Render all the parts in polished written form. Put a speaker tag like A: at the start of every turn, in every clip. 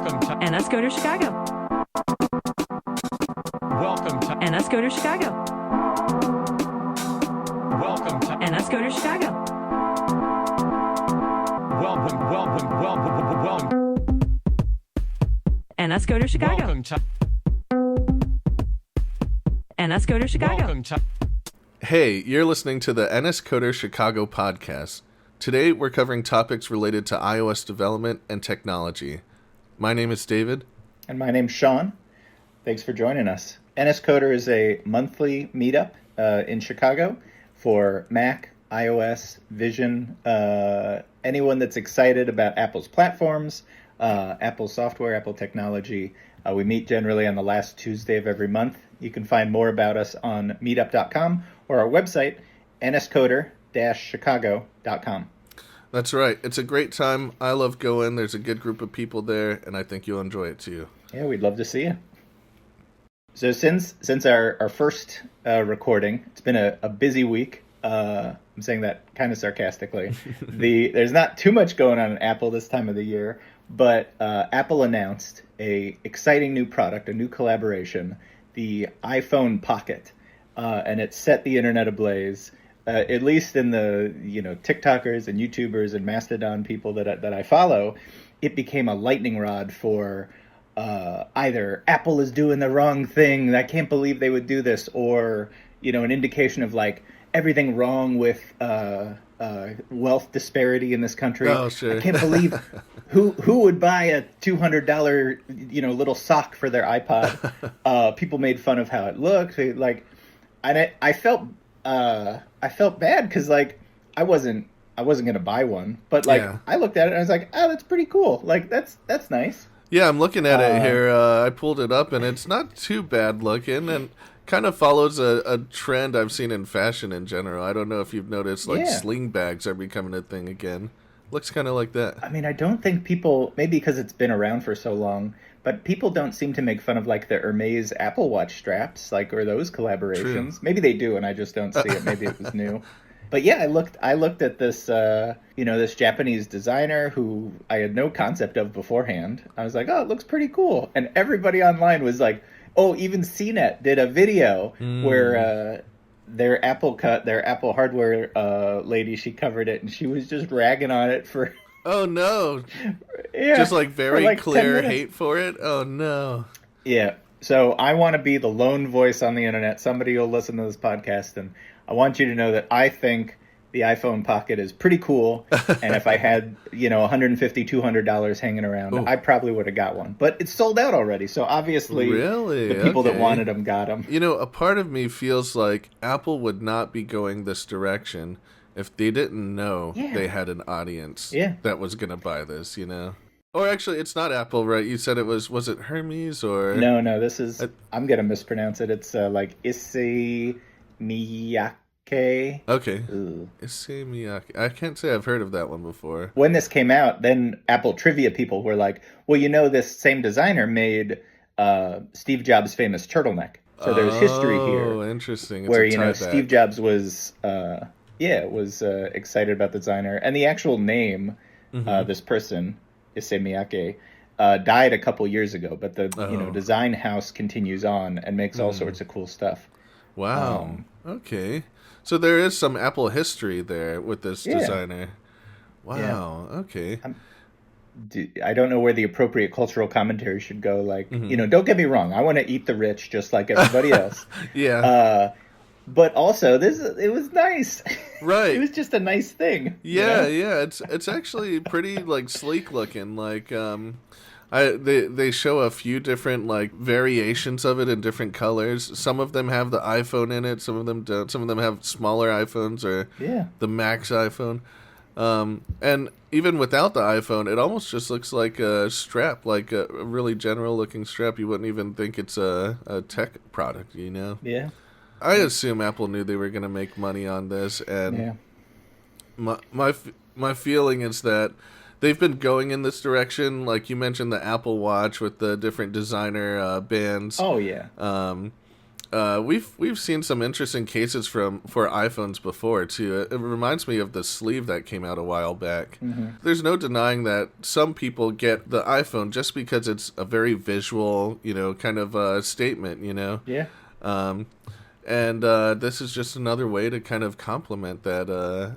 A: Welcome to
B: NSCoder Chicago.
A: Welcome to
B: NSCoder Chicago.
A: Welcome to
B: NSCoder Chicago.
A: Welcome
B: NSCoder Chicago.
A: Welcome to
B: NSCoder Chicago.
A: Welcome to
C: Hey, you're listening to the NSCoder Chicago podcast. Today, we're covering topics related to iOS development and technology. My name is David.
D: And my name's Sean. Thanks for joining us. NSCoder is a monthly meetup in Chicago for Mac, iOS, Vision, anyone that's excited about Apple's platforms, Apple software, Apple technology. We meet generally on the last Tuesday of every month. You can find more about us on meetup.com or our website, nscoder-chicago.com.
C: That's right. It's a great time. I love going. There's a good group of people there, and I think you'll enjoy it too.
D: Yeah, we'd love to see you. So since our first recording, it's been a busy week. I'm saying that kind of sarcastically. There's not too much going on in Apple this time of the year, but Apple announced a exciting new product, a new collaboration, the iPhone Pocket, and it set the internet ablaze. At least in the TikTokers and YouTubers and Mastodon people that I follow, it became a lightning rod for either Apple is doing the wrong thing, I can't believe they would do this, or an indication of like everything wrong with wealth disparity in this country.
C: Oh, sure.
D: I can't believe who would buy a $200 little sock for their iPod. People made fun of how it looked, and I felt bad because like I wasn't gonna buy one, but like I looked at it and I was like, oh, that's pretty cool. Like that's nice.
C: Yeah, I'm looking at it here. I pulled it up, and it's not too bad looking, and kind of follows a trend I've seen in fashion in general. I don't know if you've noticed, like sling bags are becoming a thing again. Looks kind of like that.
D: I mean, I don't think people, maybe because it's been around for so long, but people don't seem to make fun of like the Hermes Apple Watch straps, like, or those collaborations.
C: True.
D: Maybe they do, and I just don't see it. Maybe it was new. But yeah, I looked at this, this Japanese designer who I had no concept of beforehand. I was like, oh, it looks pretty cool. And everybody online was like, oh, even CNET did a video where their Apple hardware lady, she covered it, and she was just ragging on it for...
C: Oh, no.
D: Yeah,
C: just like very
D: like
C: clear hate for it? Oh, no.
D: Yeah. So I want to be the lone voice on the internet. Somebody will listen to this podcast, and I want you to know that I think the iPhone Pocket is pretty cool. And if I had, $150, $200 hanging around, I probably would have got one. But it's sold out already. So obviously the people that wanted them got them.
C: A part of me feels like Apple would not be going this direction if they didn't know they had an audience that was going to buy this, Or actually, it's not Apple, right? You said it was it Hermes or...
D: No, this is... I'm going to mispronounce it. It's like Issey Miyake.
C: Okay.
D: Ooh.
C: Issey Miyake. I can't say I've heard of that one before.
D: When this came out, then Apple trivia people were like, well, this same designer made Steve Jobs' famous turtleneck. So there's history here.
C: Oh, interesting. It's
D: where, Steve Jobs was... excited about the designer. And the actual name, this person, Issey Miyake, died a couple years ago. But the design house continues on and makes all sorts of cool stuff.
C: Wow. Okay. So there is some Apple history there with this designer. Wow. Yeah. Okay.
D: I don't know where the appropriate cultural commentary should go. Like, don't get me wrong. I want to eat the rich just like everybody else.
C: Yeah.
D: But also, it was nice.
C: Right.
D: It was just a nice thing.
C: Yeah, yeah. It's actually pretty like sleek looking. Like they show a few different like variations of it in different colors. Some of them have the iPhone in it. Some of them don't. Some of them have smaller iPhones or the Max iPhone. And even without the iPhone, it almost just looks like a strap, like a really general looking strap. You wouldn't even think it's a tech product,
D: Yeah.
C: I assume Apple knew they were going to make money on this, and my feeling is that they've been going in this direction. Like you mentioned, the Apple Watch with the different designer bands.
D: Oh yeah.
C: we've seen some interesting cases for iPhones before too. It reminds me of the sleeve that came out a while back.
D: Mm-hmm.
C: There's no denying that some people get the iPhone just because it's a very visual, kind of statement,
D: Yeah.
C: And this is just another way to kind of complement that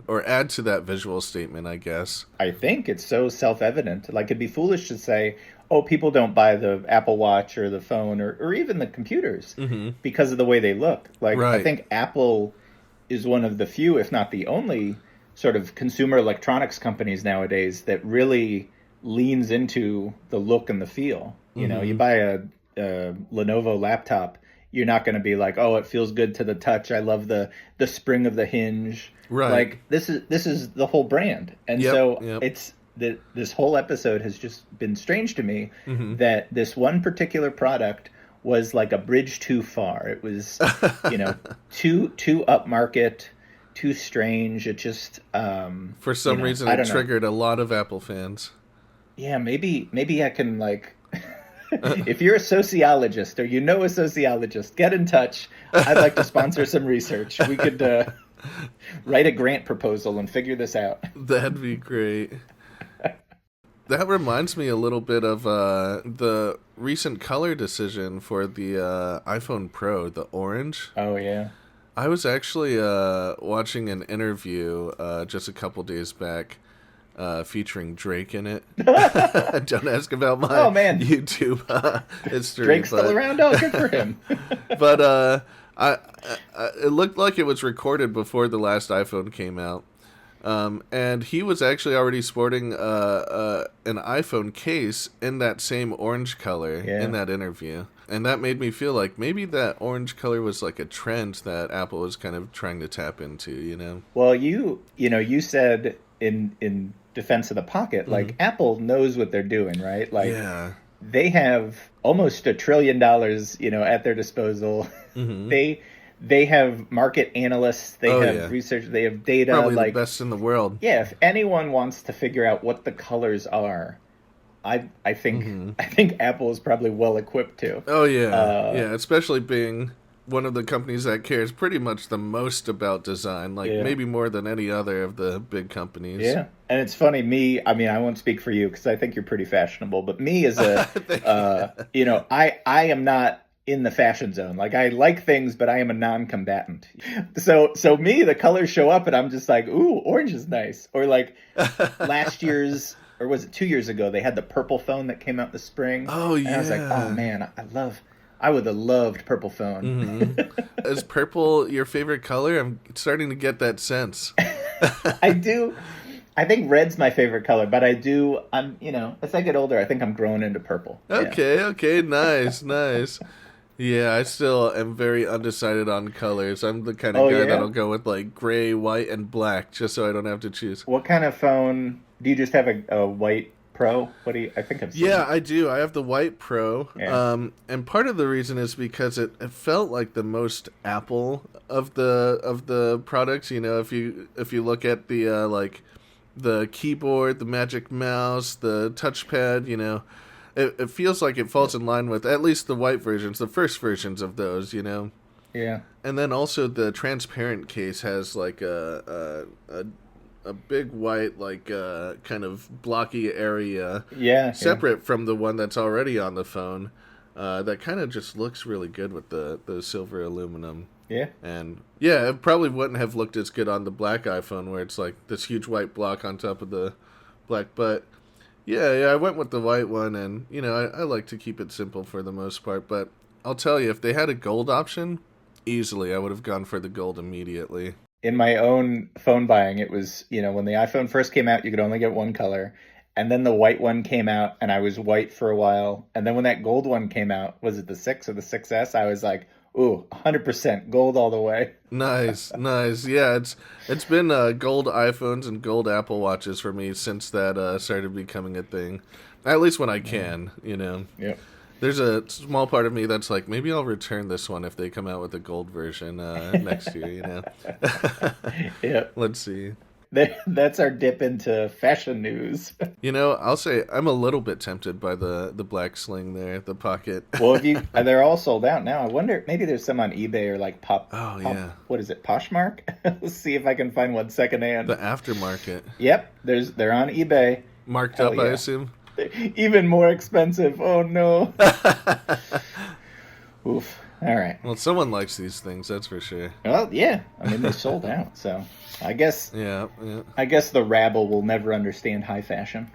C: or add to that visual statement, I guess.
D: I think it's so self-evident. Like, it'd be foolish to say, oh, people don't buy the Apple Watch or the phone or even the computers because of the way they look. Like,
C: Right.
D: I think Apple is one of the few, if not the only, sort of consumer electronics companies nowadays that really leans into the look and the feel. You know, you buy a Lenovo laptop, you're not going to be like, oh, it feels good to the touch. I love the spring of the hinge.
C: Right.
D: Like, this is the whole brand. And it's this whole episode has just been strange to me that this one particular product was like a bridge too far. It was, too upmarket, too strange. It just
C: For some reason,
D: I
C: it
D: don't know.
C: triggered a lot of Apple fans.
D: Yeah, maybe I can, like, if you're a sociologist or a sociologist, get in touch. I'd like to sponsor some research. We could write a grant proposal and figure this out.
C: That'd be great. That reminds me a little bit of the recent color decision for the iPhone Pro, the orange.
D: Oh, yeah.
C: I was actually watching an interview just a couple days back featuring Drake in it. Don't ask about my YouTube history.
D: Drake's still around? Oh, good for him.
C: But it looked like it was recorded before the last iPhone came out. And he was actually already sporting an iPhone case in that same orange color in that interview. And that made me feel like maybe that orange color was like a trend that Apple was kind of trying to tap into,
D: Well, you said in defense of the pocket, like, Apple knows what they're doing, right? Like, they have almost $1 trillion, at their disposal. They have market analysts, they have research, they have data.
C: Probably
D: like,
C: the best in the world.
D: Yeah, if anyone wants to figure out what the colors are, I think Apple is probably well equipped to.
C: Oh yeah, especially being one of the companies that cares pretty much the most about design, maybe more than any other of the big companies.
D: Yeah, and it's funny, I won't speak for you because I think you're pretty fashionable, but me as a, I am not in the fashion zone. Like, I like things, but I am a non-combatant. So me, the colors show up and I'm just like, ooh, orange is nice. Or like last year's, or was it 2 years ago, they had the purple phone that came out in the spring.
C: Oh, yeah.
D: And I was like, oh man, I would have loved purple phone.
C: Is purple your favorite color? I'm starting to get that sense.
D: I do. I think red's my favorite color, but I'm, as I get older, I think I'm growing into purple.
C: Okay, nice. Yeah, I still am very undecided on colors. I'm the kind of guy that'll go with like gray, white, and black just so I don't have to choose.
D: What kind of phone? Do you just have a white Pro? I think I've seen it.
C: I do. I have the white Pro.
D: Yeah.
C: And part of the reason is because it felt like the most Apple of the products. If you look at the the keyboard, the Magic Mouse, the touchpad, it feels like it falls in line with at least the white versions, the first versions of those,
D: Yeah.
C: And then also the transparent case has like a big white kind of blocky area, separate from the one that's already on the phone. That kind of just looks really good with the silver aluminum.
D: Yeah.
C: And it probably wouldn't have looked as good on the black iPhone where it's like this huge white block on top of the black. But I went with the white one, and I like to keep it simple for the most part. But I'll tell you, if they had a gold option, easily I would have gone for the gold immediately.
D: In my own phone buying, it was, when the iPhone first came out, you could only get one color. And then the white one came out, and I was white for a while. And then when that gold one came out, was it the 6 or the 6S? I was like, ooh, 100% gold all the way.
C: Nice. Yeah, it's been gold iPhones and gold Apple Watches for me since that started becoming a thing. At least when I can,
D: Yep.
C: There's a small part of me that's like, maybe I'll return this one if they come out with a gold version next year,
D: Yeah.
C: Let's see.
D: That's our dip into fashion news.
C: You know, I'll say I'm a little bit tempted by the black sling there, the pocket.
D: Well, if you they're all sold out now. I wonder maybe there's some on eBay or like
C: yeah.
D: what is it, Poshmark? Let's see if I can find one secondhand.
C: The aftermarket.
D: Yep, they're on eBay.
C: Marked
D: Hell
C: up,
D: yeah.
C: I assume.
D: Even more expensive. Oh no. Oof. All right.
C: Well, someone likes these things, that's for sure.
D: Well, yeah. I mean, they sold out, so I guess
C: Yeah.
D: I guess the rabble will never understand high fashion.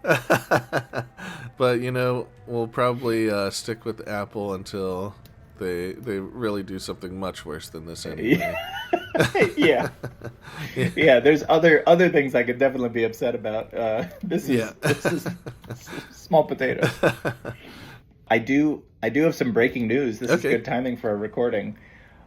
C: But, you know, we'll probably stick with Apple until they really do something much worse than this anyway.
D: Yeah. Yeah, there's other things I could definitely be upset about. This is small potatoes. I do have some breaking news. This is good timing for a recording.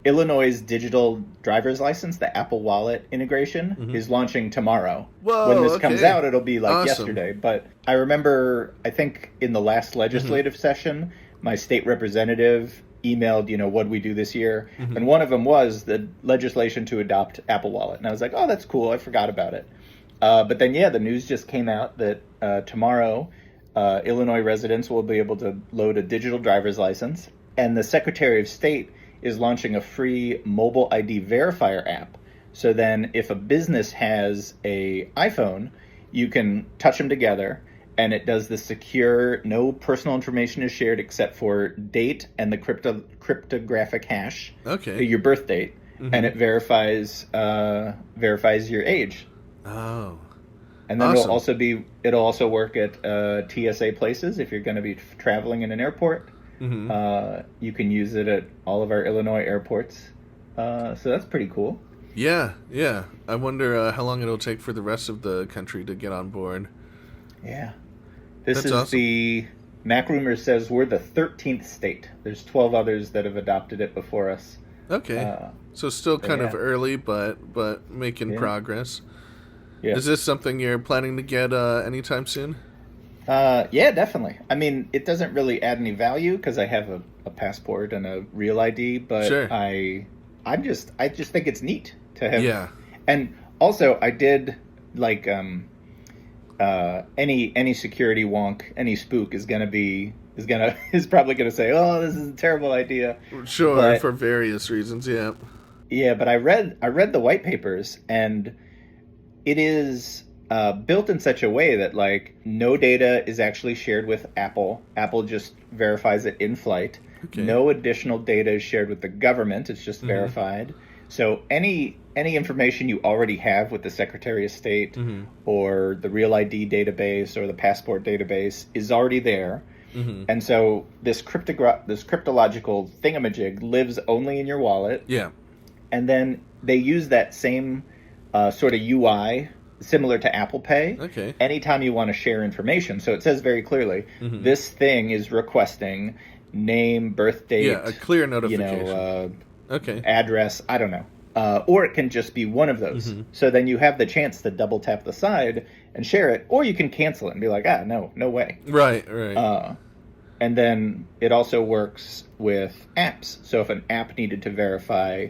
D: Illinois' digital driver's license, the Apple Wallet integration, is launching tomorrow.
C: Whoa,
D: when this comes out, it'll be like
C: awesome.
D: yesterday. But I remember, I think in the last legislative session, my state representative emailed, what do we do this year? And one of them was the legislation to adopt Apple Wallet. And I was like, oh, that's cool. I forgot about it. But then, the news just came out that tomorrow, Illinois residents will be able to load a digital driver's license. And the Secretary of State is launching a free mobile ID verifier app. So then if a business has a iPhone, you can touch them together and it does the secure, no personal information is shared except for date and the cryptographic hash, your birth date, and it verifies your age.
C: Oh.
D: And then
C: awesome.
D: it'll also work at TSA places if you're going to be traveling in an airport. You can use it at all of our Illinois airports. So that's pretty cool.
C: Yeah. I wonder how long it'll take for the rest of the country to get on board.
D: Yeah. This
C: That's
D: is
C: awesome.
D: the Mac Rumors says we're the 13th state. There's 12 others that have adopted it before us.
C: Okay. So still kind of early, but making progress. Yeah. Is this something you're planning to get anytime soon?
D: Yeah, definitely. I mean, it doesn't really add any value because I have a passport and a real ID, but
C: sure.
D: I just think it's neat to have.
C: Yeah.
D: And also, I did like any security wonk, any spook is probably gonna say, oh, this is a terrible idea.
C: Sure,
D: but,
C: for various reasons. Yeah.
D: Yeah, but I read the white papers and it is. Built in such a way that like no data is actually shared with Apple. Apple just verifies it in flight. Okay. No additional data is shared with the government. It's just verified. So any information you already have with the Secretary of State or the Real ID database or the passport database is already there. And so this cryptological thingamajig lives only in your wallet.
C: Yeah.
D: And then they use that same sort of UI similar to Apple Pay.
C: Okay.
D: Anytime you want to share information. So it says very clearly, this thing is requesting name, birth date.
C: Yeah, a clear notification.
D: Address, I don't know. Or it can just be one of those. So then you have the chance to double tap the side and share it, or you can cancel it and be like, no way.
C: Right.
D: And then it also works with apps. So if an app needed to verify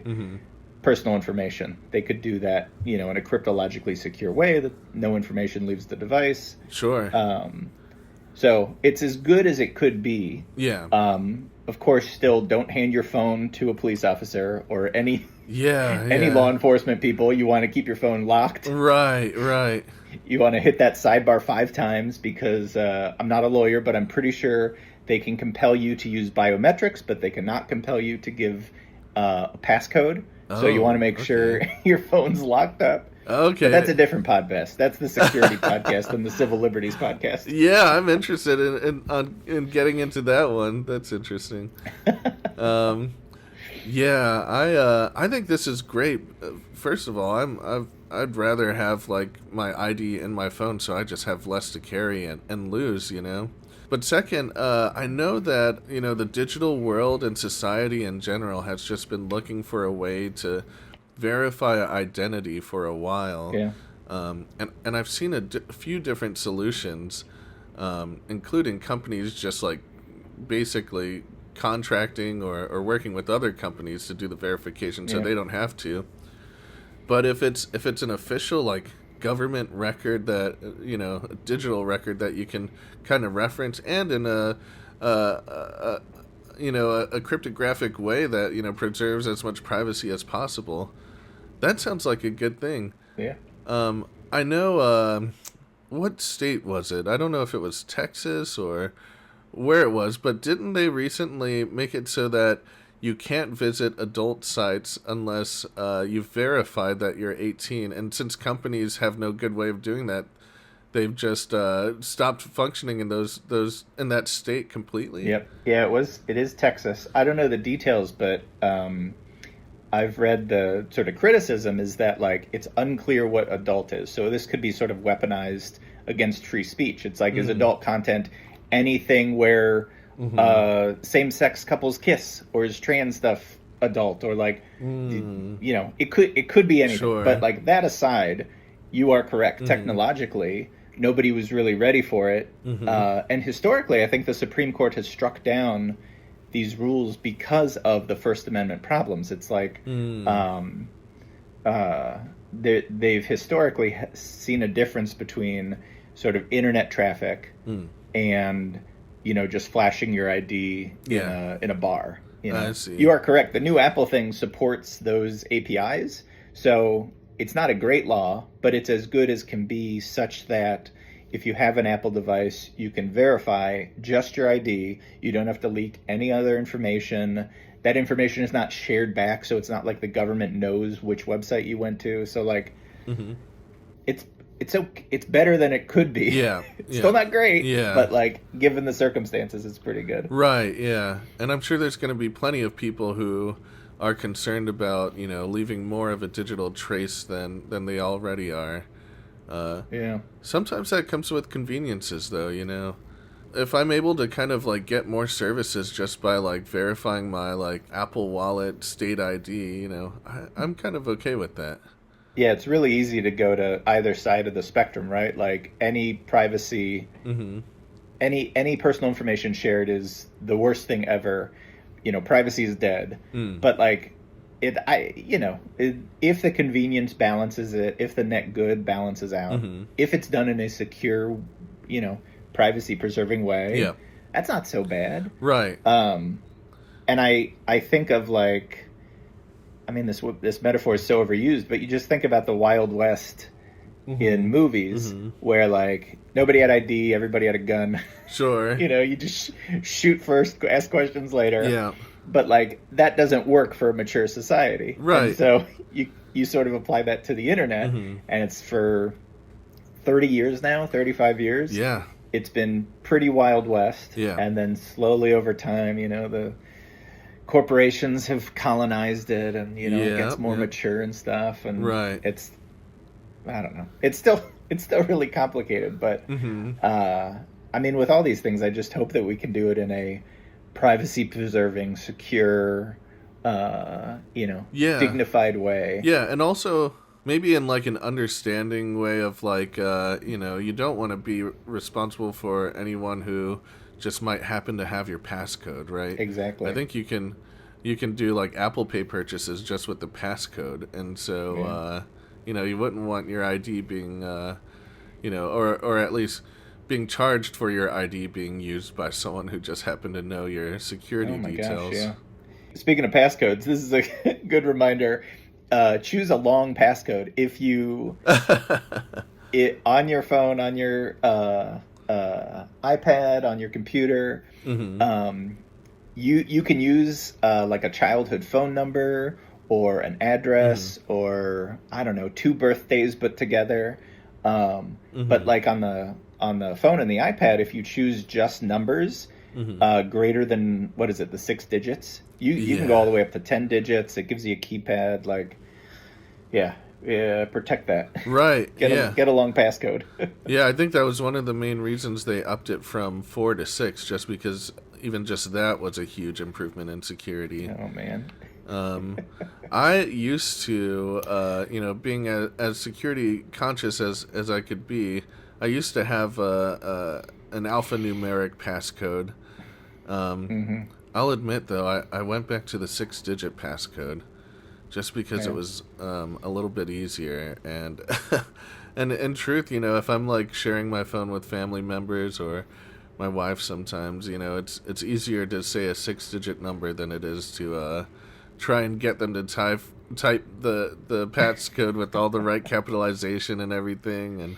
D: personal information, they could do that, in a cryptologically secure way that no information leaves the device.
C: Sure.
D: So it's as good as it could be.
C: Yeah.
D: Of course, still don't hand your phone to a police officer or any law enforcement people. You want to keep your phone locked.
C: Right.
D: You want to hit that sidebar 5 times because I'm not a lawyer, but I'm pretty sure they can compel you to use biometrics, but they cannot compel you to give a passcode. So you want to make sure your phone's locked up.
C: Okay.
D: But that's a different podcast. That's the security podcast and the civil liberties podcast.
C: Yeah, I'm interested in getting into that one. That's interesting. I think this is great. First of all, I'd rather have like my ID in my phone so I just have less to carry and lose, But second, I know that, the digital world and society in general has just been looking for a way to verify identity for a while.
D: Yeah.
C: And I've seen a few different solutions, including companies just like basically contracting or working with other companies to do the verification so they don't have to. But if it's an official like government record that a digital record that you can kind of reference, and in a a cryptographic way that preserves as much privacy as possible, that sounds like a good thing.
D: Yeah.
C: I know. What state was it? I don't know if it was Texas or where it was, but didn't they recently make it so that you can't visit adult sites unless you've verified that you're 18? And since companies have no good way of doing that, they've just stopped functioning in those in that state completely.
D: Yep. Yeah, it is Texas. I don't know the details, but I've read the sort of criticism is that like it's unclear what adult is. So this could be sort of weaponized against free speech. It's like, is adult content anything where same-sex couples kiss, or is trans stuff adult, or like it could be anything.
C: Sure.
D: But like that aside, you are correct. Technologically, nobody was really ready for it, and historically, I think the Supreme Court has struck down these rules because of the First Amendment problems. It's like they've historically seen a difference between sort of internet traffic and just flashing your ID in a bar.
C: I see.
D: You are correct. The new Apple thing supports those APIs, so it's not a great law, but it's as good as can be, such that if you have an Apple device, you can verify just your ID. You don't have to leak any other information. That information is not shared back, so it's not like the government knows which website you went to. So like, it's better than it could be.
C: Yeah,
D: It's still not great.
C: Yeah,
D: but like, given the circumstances, it's pretty good.
C: Right. Yeah, and I'm sure there's going to be plenty of people who are concerned about leaving more of a digital trace than they already are. Sometimes that comes with conveniences, though. If I'm able to kind of like get more services just by like verifying my like Apple Wallet state ID, I'm kind of okay with that.
D: Yeah, it's really easy to go to either side of the spectrum, right? Like any privacy, any personal information shared is the worst thing ever. Privacy is dead. But like, if the convenience balances it, if the net good balances out, if it's done in a secure, privacy preserving way, that's not so bad.
C: Right.
D: And I think of like, I mean, this metaphor is so overused, but you just think about the Wild West in movies where like nobody had ID, everybody had a gun.
C: Sure.
D: You just shoot first, ask questions later.
C: Yeah.
D: But like that doesn't work for a mature society.
C: Right.
D: And so you sort of apply that to the internet, and it's for 30 years now, 35 years.
C: Yeah.
D: It's been pretty Wild West.
C: Yeah.
D: And then slowly over time, the corporations have colonized it, and it gets more mature and stuff, and it's, I don't know, it's still really complicated, but I mean, with all these things, I just hope that we can do it in a privacy preserving, secure, dignified way.
C: Yeah, and also maybe in like an understanding way of like you don't want to be responsible for anyone who just might happen to have your passcode, right?
D: Exactly.
C: I think you can do like Apple Pay purchases just with the passcode, and so you wouldn't want your ID being or at least being charged for your ID being used by someone who just happened to know your security details.
D: Gosh, yeah. Speaking of passcodes, this is a good reminder. Choose a long passcode. If you on your phone, on your iPad, on your computer, you can use like a childhood phone number or an address or I don't know, 2 birthdays put together. But like on the phone and the iPad, if you choose just numbers greater than, what is it, the 6 digits, you can go all the way up to 10 digits. It gives you a keypad. Like, protect that.
C: Right.
D: Get a long passcode.
C: Yeah, I think that was one of the main reasons they upped it from 4 to 6, just because even just that was a huge improvement in security.
D: Oh man.
C: I used to, being as security conscious as I could be, I used to have an alphanumeric passcode. I'll admit, though, I went back to the 6-digit passcode just because it
D: Yeah.
C: was a little bit easier. And and in truth, if I'm like sharing my phone with family members or my wife, sometimes it's easier to say a 6-digit number than it is to try and get them to type the PATS code with all the right capitalization and everything, and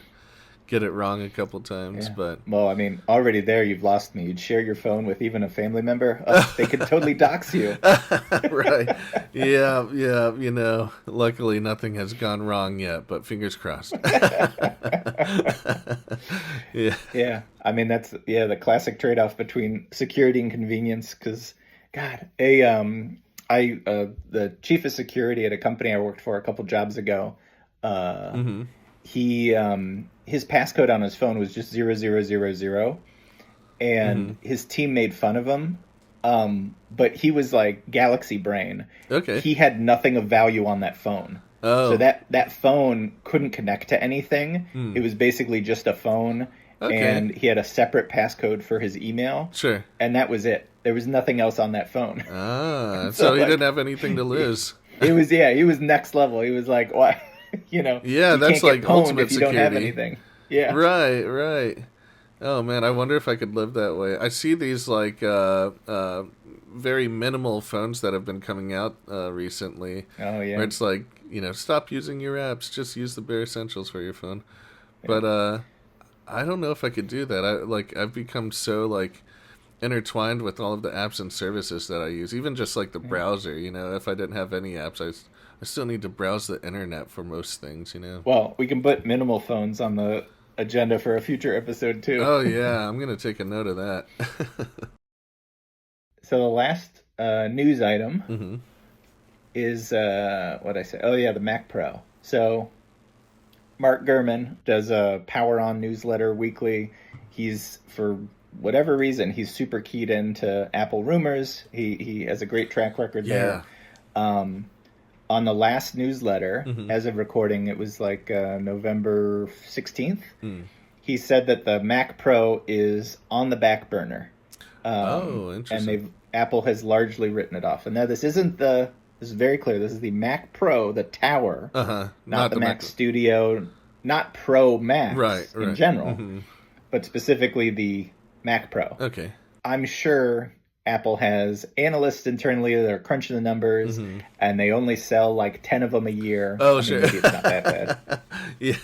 C: get it wrong a couple times.
D: Yeah.
C: But
D: Well, I mean, already there you've lost me. You'd share your phone with even a family member. They could totally dox you.
C: right, yeah. Luckily nothing has gone wrong yet, but fingers crossed. Yeah.
D: Yeah. I mean, that's the classic trade-off between security and convenience. Because, God, the chief of security at a company I worked for a couple jobs ago,
C: Mm-hmm.
D: he his passcode on his phone was just 0000, and his team made fun of him. But he was like galaxy brain.
C: Okay.
D: He had nothing of value on that phone.
C: Oh.
D: So that phone couldn't connect to anything. It was basically just a phone.
C: Okay.
D: And he had a separate passcode for his email.
C: Sure.
D: And that was it. There was nothing else on that phone.
C: So he
D: like,
C: didn't have anything to lose.
D: He was next level. He was like, what?
C: Yeah,
D: you
C: that's
D: can't
C: like
D: get pwned
C: ultimate
D: if you don't have
C: security.
D: anything. Yeah.
C: Right. Oh man, I wonder if I could live that way. I see these like very minimal phones that have been coming out recently.
D: Oh yeah.
C: Where it's like, stop using your apps, just use the bare essentials for your phone. But I don't know if I could do that. I've become so like intertwined with all of the apps and services that I use, even just like the browser. If I didn't have any apps, I still need to browse the internet for most things.
D: Well, we can put minimal phones on the agenda for a future episode too.
C: Oh yeah, I'm gonna take a note of that.
D: So the last news item
C: Mm-hmm.
D: is what I say. Oh yeah, the Mac Pro. So Mark Gurman does a Power On newsletter weekly. He's, for whatever reason, he's super keyed into Apple rumors. He has a great track record there. On the last newsletter, as of recording, it was like November 16th. He said that the Mac Pro is on the back burner.
C: Interesting.
D: And Apple has largely written it off. And now this is very clear. This is the Mac Pro, the tower, not the Mac Studio, not Pro Macs in general, but specifically the Mac Pro.
C: Okay.
D: I'm sure Apple has analysts internally that are crunching the numbers, and they only sell like 10 of them a year.
C: Sure.
D: Maybe it's not that bad.
C: Yeah.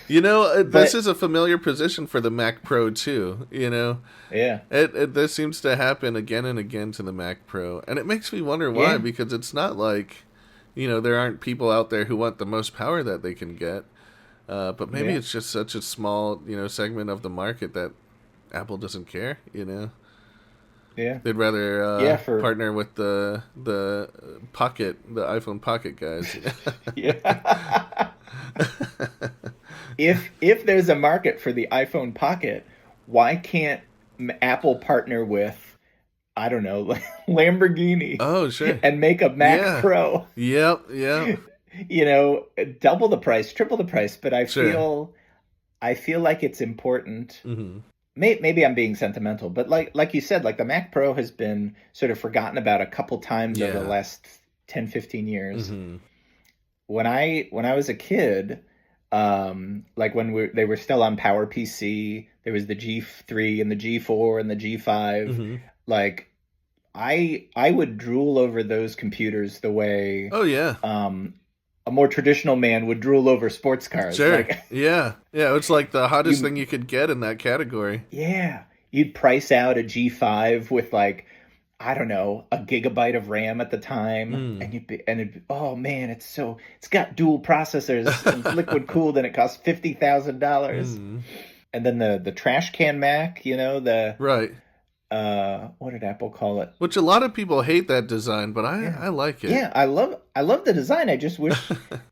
C: This is a familiar position for the Mac Pro too.
D: Yeah.
C: This seems to happen again and again to the Mac Pro, and it makes me wonder why.
D: Yeah.
C: Because it's not like, there aren't people out there who want the most power that they can get, but maybe it's just such a small, segment of the market that Apple doesn't care.
D: Yeah.
C: They'd rather partner with the Pocket, the iPhone Pocket guys.
D: Yeah. If there's a market for the iPhone Pocket, why can't Apple partner with, I don't know, Lamborghini?
C: Oh, sure.
D: And make a Mac Pro.
C: Yep.
D: Double the price, triple the price. But I
C: Sure.
D: feel like it's important. Maybe I'm being sentimental, but like you said, like the Mac Pro has been sort of forgotten about a couple times over the last 10, 15 years. When I was a kid, like when they were still on PowerPC, there was the G3 and the G4 and the G5. Like I would drool over those computers the way a more traditional man would drool over sports cars.
C: Sure.
D: Like,
C: it's like the hottest thing you could get in that category.
D: Yeah. You'd price out a G5 with like, I don't know, a gigabyte of RAM at the time. And oh man, it's got dual processors and liquid cooled, and it costs $50,000. And then the trash can Mac,
C: Right.
D: What did Apple call it?
C: Which a lot of people hate that design, but I like it.
D: Yeah, I love the design. I just wish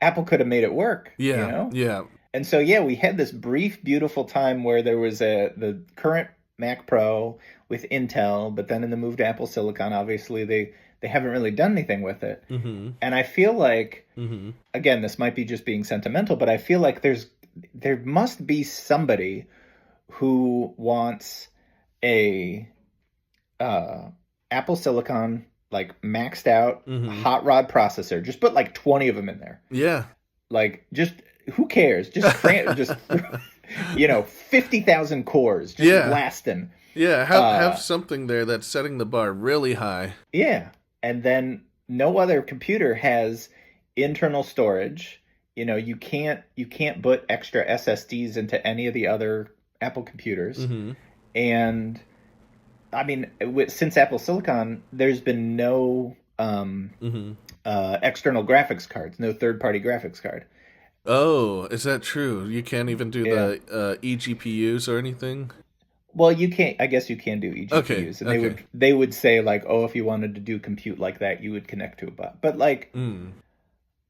D: Apple could have made it work.
C: Yeah.
D: And so we had this brief, beautiful time where there was the current Mac Pro with Intel, but then in the move to Apple Silicon, obviously they haven't really done anything with it. And I feel like, again, this might be just being sentimental, but I feel like there must be somebody who wants a Apple Silicon like maxed out
C: Mm-hmm.
D: hot rod processor. Just put like 20 of them in there.
C: Yeah.
D: Like, just who cares? Just just 50,000 cores just
C: Yeah.
D: blasting.
C: Yeah, have something there that's setting the bar really high.
D: Yeah, and then no other computer has internal storage. You can't put extra SSDs into any of the other Apple computers.
C: Mm-hmm.
D: And I mean, since Apple Silicon, there's been no external graphics cards, no third-party graphics card.
C: Oh, is that true? You can't even do
D: Yeah.
C: the eGPUs or anything?
D: Well, you can't. I guess you can do eGPUs,
C: Okay,
D: and
C: okay.
D: they would say like, oh, if you wanted to do compute like that, you would connect to a bot. But like,
C: Mm.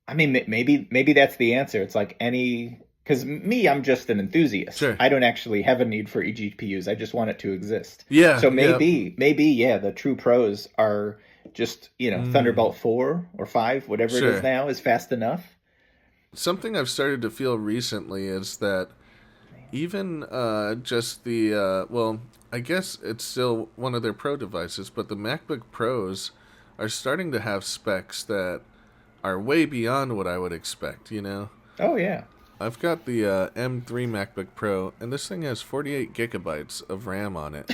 D: I mean, maybe that's the answer. It's like because me, I'm just an enthusiast.
C: Sure.
D: I don't actually have a need for eGPUs. I just want it to exist.
C: Yeah.
D: So
C: yeah.
D: maybe, yeah, the true pros are just Thunderbolt 4 or 5, whatever it
C: Sure.
D: is now, is fast enough.
C: Something I've started to feel recently is that even just well, I guess it's still one of their Pro devices, but the MacBook Pros are starting to have specs that are way beyond what I would expect,
D: Oh yeah.
C: I've got the M3 MacBook Pro, and this thing has 48 gigabytes of RAM on it.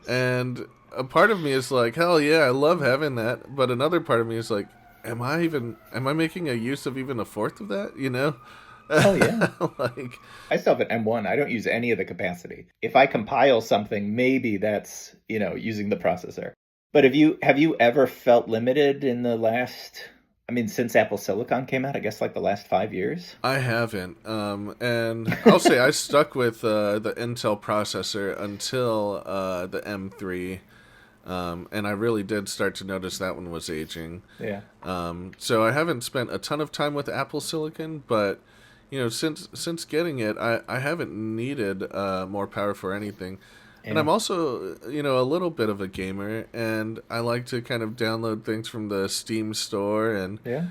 C: And a part of me is like, hell yeah, I love having that. But another part of me is like, am I making a use of even a fourth of that,
D: Oh yeah.
C: Like,
D: I still have an M1. I don't use any of the capacity. If I compile something, maybe that's, using the processor. But have you ever felt limited in the last, since Apple Silicon came out, I guess like the last 5 years?
C: I haven't. And I'll say I stuck with the Intel processor until the M3. And I really did start to notice that one was aging.
D: Yeah.
C: So I haven't spent a ton of time with Apple Silicon, but since getting it, I haven't needed more power for anything. And
D: Yeah.
C: I'm also, a little bit of a gamer, and I like to kind of download things from the Steam store, and
D: Yeah.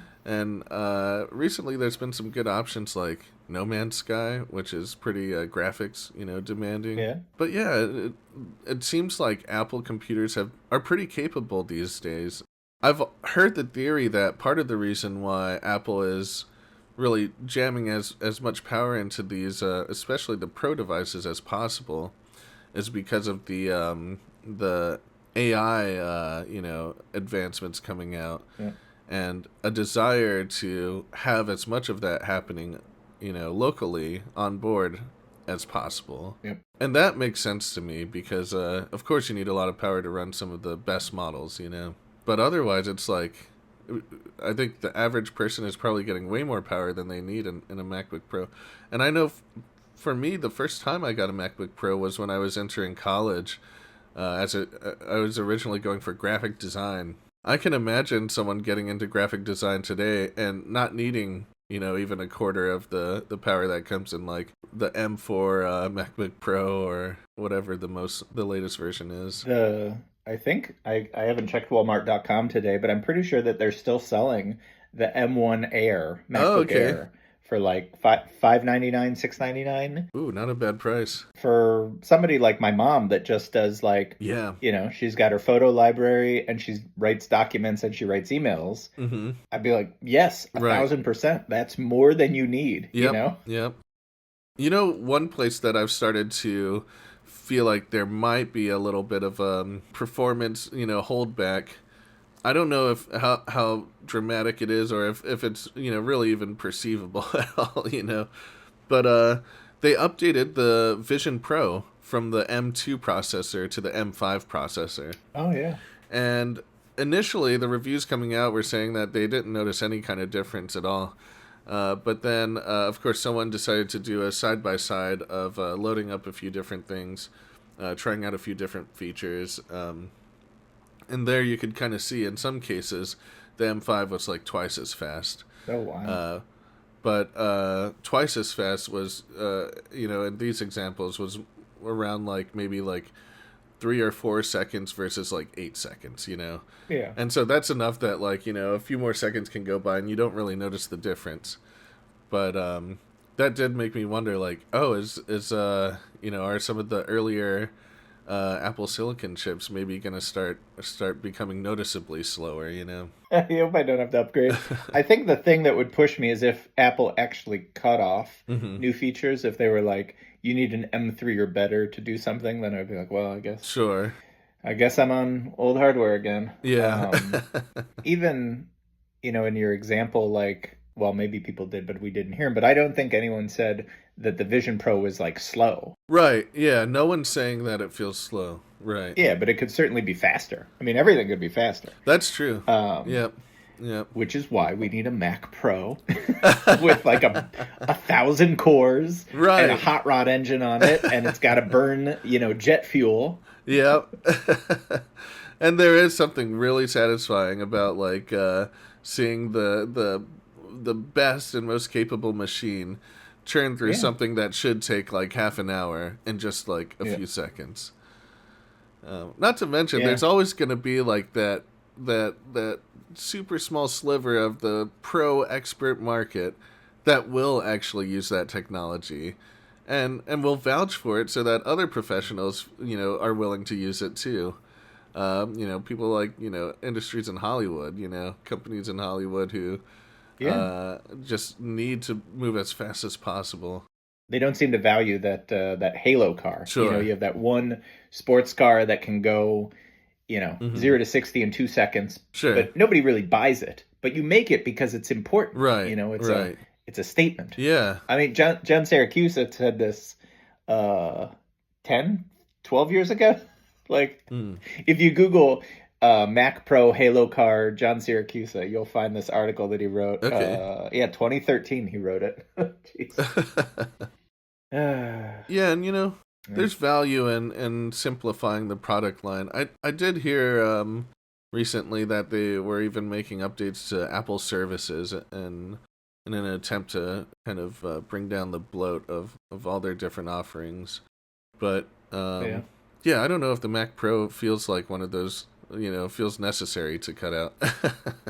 C: recently there's been some good options like No Man's Sky, which is pretty graphics, demanding.
D: Yeah.
C: But yeah, it seems like Apple computers are pretty capable these days. I've heard the theory that part of the reason why Apple is really jamming as much power into these, especially the Pro devices, as possible, is because of the AI, advancements coming out,
D: Yeah.
C: and a desire to have as much of that happening, locally on board as possible.
D: Yep.
C: And that makes sense to me because, of course, you need a lot of power to run some of the best models, But otherwise, it's like, I think the average person is probably getting way more power than they need in a MacBook Pro. And I know for me, the first time I got a MacBook Pro was when I was entering college. I was originally going for graphic design. I can imagine someone getting into graphic design today and not needing, even a quarter of the power that comes in like the M4 MacBook Pro or whatever the latest version is.
D: I think I haven't checked Walmart.com today, but I'm pretty sure that they're still selling the M1 Air MacBook Air for like $599, $699.
C: Ooh, not a bad price.
D: For somebody like my mom that just does like, she's got her photo library and she writes documents and she writes emails.
C: Mm-hmm.
D: I'd be like, yes, 1,000%. That's more than you need.
C: Yep. One place that I've started to feel like there might be a little bit of performance, holdback. I don't know if how dramatic it is or if it's, really even perceivable at all, But they updated the Vision Pro from the M2 processor to the M5 processor.
D: Oh, yeah.
C: And initially, the reviews coming out were saying that they didn't notice any kind of difference at all. But then, of course, someone decided to do a side-by-side of loading up a few different things, trying out a few different features. And there you could kind of see, in some cases, the M5 was like twice as fast.
D: Oh, wow.
C: But twice as fast was, in these examples, was around like maybe like 3 or 4 seconds versus like 8 seconds,
D: Yeah.
C: And so that's enough that like, a few more seconds can go by and you don't really notice the difference. But that did make me wonder like, oh, are some of the earlier Apple Silicon chips maybe going to start becoming noticeably slower, you know?
D: I hope I don't have to upgrade. I think the thing that would push me is if Apple actually cut off new features. If they were like, you need an M3 or better to do something, then I'd be like, well,
C: Sure.
D: I guess I'm on old hardware again.
C: Yeah.
D: Even, in your example, like, well, maybe people did, but we didn't hear them. But I don't think anyone said that the Vision Pro was like slow.
C: Right. Yeah. No one's saying that it feels slow. Right.
D: Yeah, but it could certainly be faster. I mean, everything could be faster.
C: That's true. Yep.
D: Which is why we need a Mac Pro with like a 1,000 cores
C: Right.
D: and a hot rod engine on it, and it's got to burn, jet fuel.
C: Yep. And there is something really satisfying about like seeing the best and most capable machine churn through something that should take like half an hour in just like a few seconds. Not to mention, there's always going to be like that super small sliver of the pro expert market that will actually use that technology and will vouch for it so that other professionals, are willing to use it too. People like, industries in Hollywood, companies in Hollywood who just need to move as fast as possible.
D: They don't seem to value that Halo car.
C: Sure.
D: You have that one sports car that can go, 0 to 60 in 2 seconds.
C: Sure.
D: But nobody really buys it. But you make it because it's important.
C: Right.
D: It's a statement.
C: Yeah.
D: I mean, John Siracusa said this 10, 12 years ago. Like, if you Google Mac Pro Halo car John Siracusa, you'll find this article that he wrote.
C: Okay.
D: 2013 he wrote it. Jeez.
C: Yeah, and there's value in simplifying the product line. I did hear recently that they were even making updates to Apple services and in an attempt to kind of bring down the bloat of all their different offerings. But yeah, I don't know if the Mac Pro feels like one of those, feels necessary to cut out.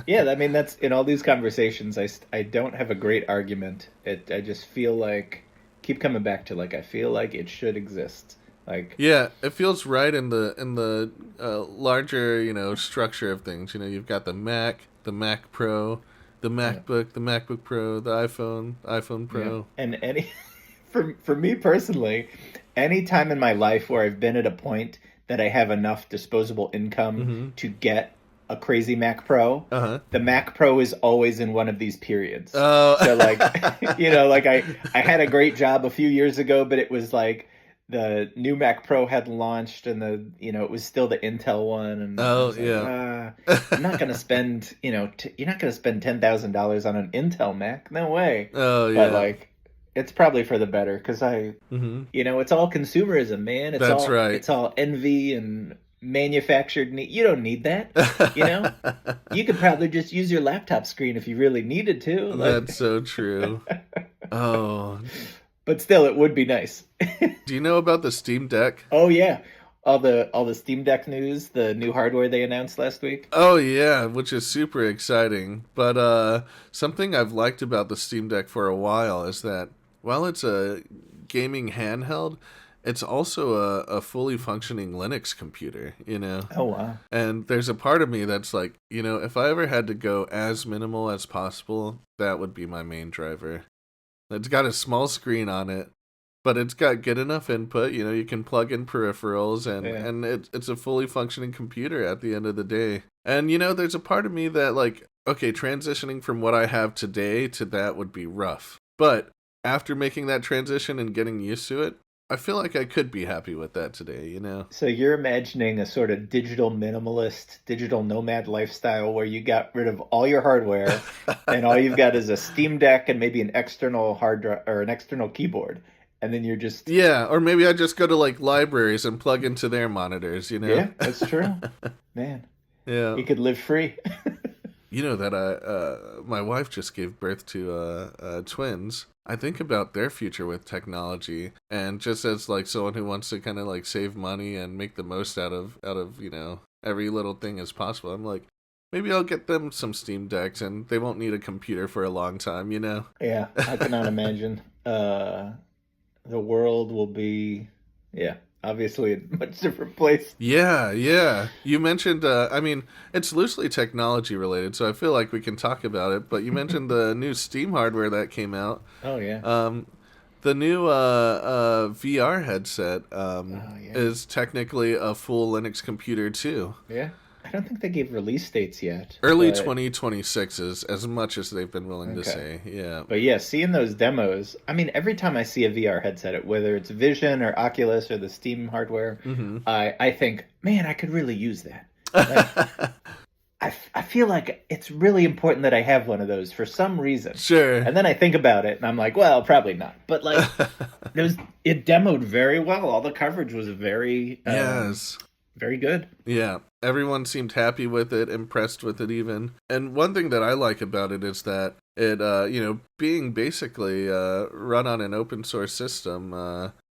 D: Yeah, I mean, that's in all these conversations. I don't have a great argument. I just feel like keep coming back to like I feel like it should exist. Like
C: yeah, it feels right in the larger structure of things. You've got the Mac Pro, the MacBook, the MacBook Pro, the iPhone Pro,
D: and for me personally, any time in my life where I've been at a point that I have enough disposable income to get a crazy Mac Pro, the Mac Pro is always in one of these periods.
C: Oh.
D: So like, like I had a great job a few years ago, but it was like the new Mac Pro hadn't launched and it was still the Intel one. And I'm not going to spend, you're not going to spend $10,000 on an Intel Mac. No way.
C: Oh, yeah.
D: But like, it's probably for the better because it's all consumerism, man.
C: That's right.
D: It's all envy and manufactured need. You don't need that. You could probably just use your laptop screen if you really needed to.
C: That's so true. Oh,
D: but still, it would be nice.
C: Do you know about the Steam Deck?
D: Oh yeah, all the Steam Deck news, the new hardware they announced last week.
C: Oh yeah, which is super exciting. But something I've liked about the Steam Deck for a while is that while it's a gaming handheld, it's also a fully functioning Linux computer,
D: Oh, wow.
C: And there's a part of me that's like, if I ever had to go as minimal as possible, that would be my main driver. It's got a small screen on it, but it's got good enough input. You can plug in peripherals, and it's a fully functioning computer at the end of the day. And, there's a part of me that, like, okay, transitioning from what I have today to that would be rough. But after making that transition and getting used to it, I feel like I could be happy with that today, So
D: you're imagining a sort of digital minimalist, digital nomad lifestyle where you got rid of all your hardware and all you've got is a Steam Deck and maybe an external hard drive or an external keyboard. And then you're just...
C: Yeah, or maybe I just go to, like, libraries and plug into their monitors,
D: Yeah, that's true. Man.
C: Yeah.
D: You could live free.
C: That my wife just gave birth to twins. I think about their future with technology, and just as like someone who wants to kind of like save money and make the most out of every little thing as possible, I'm like, maybe I'll get them some Steam Decks and they won't need a computer for a long time, Yeah,
D: I cannot imagine. The world will be, obviously a much different place.
C: Yeah, yeah. You mentioned, I mean, it's loosely technology related, so I feel like we can talk about it. But you mentioned the new Steam hardware that came out.
D: Oh yeah.
C: The new VR headset
D: Yeah.
C: is technically a full Linux computer too.
D: Yeah. I don't think they gave release dates yet.
C: Early
D: but-
C: 2026 is as much as they've been willing to
D: Okay.
C: say. Yeah.
D: But yeah, seeing those demos, I mean, every time I see a VR headset, whether it's Vision or Oculus or the Steam hardware, I think, man, I could really use that. Like, I feel like it's really important that I have one of those for some reason.
C: Sure.
D: And then I think about it, and I'm like, well, probably not. But like, it demoed very well. All the coverage was very,
C: Yes.
D: very good.
C: Yeah. Everyone seemed happy with it, impressed with it even. And one thing that I like about it is that it, being basically run on an open source system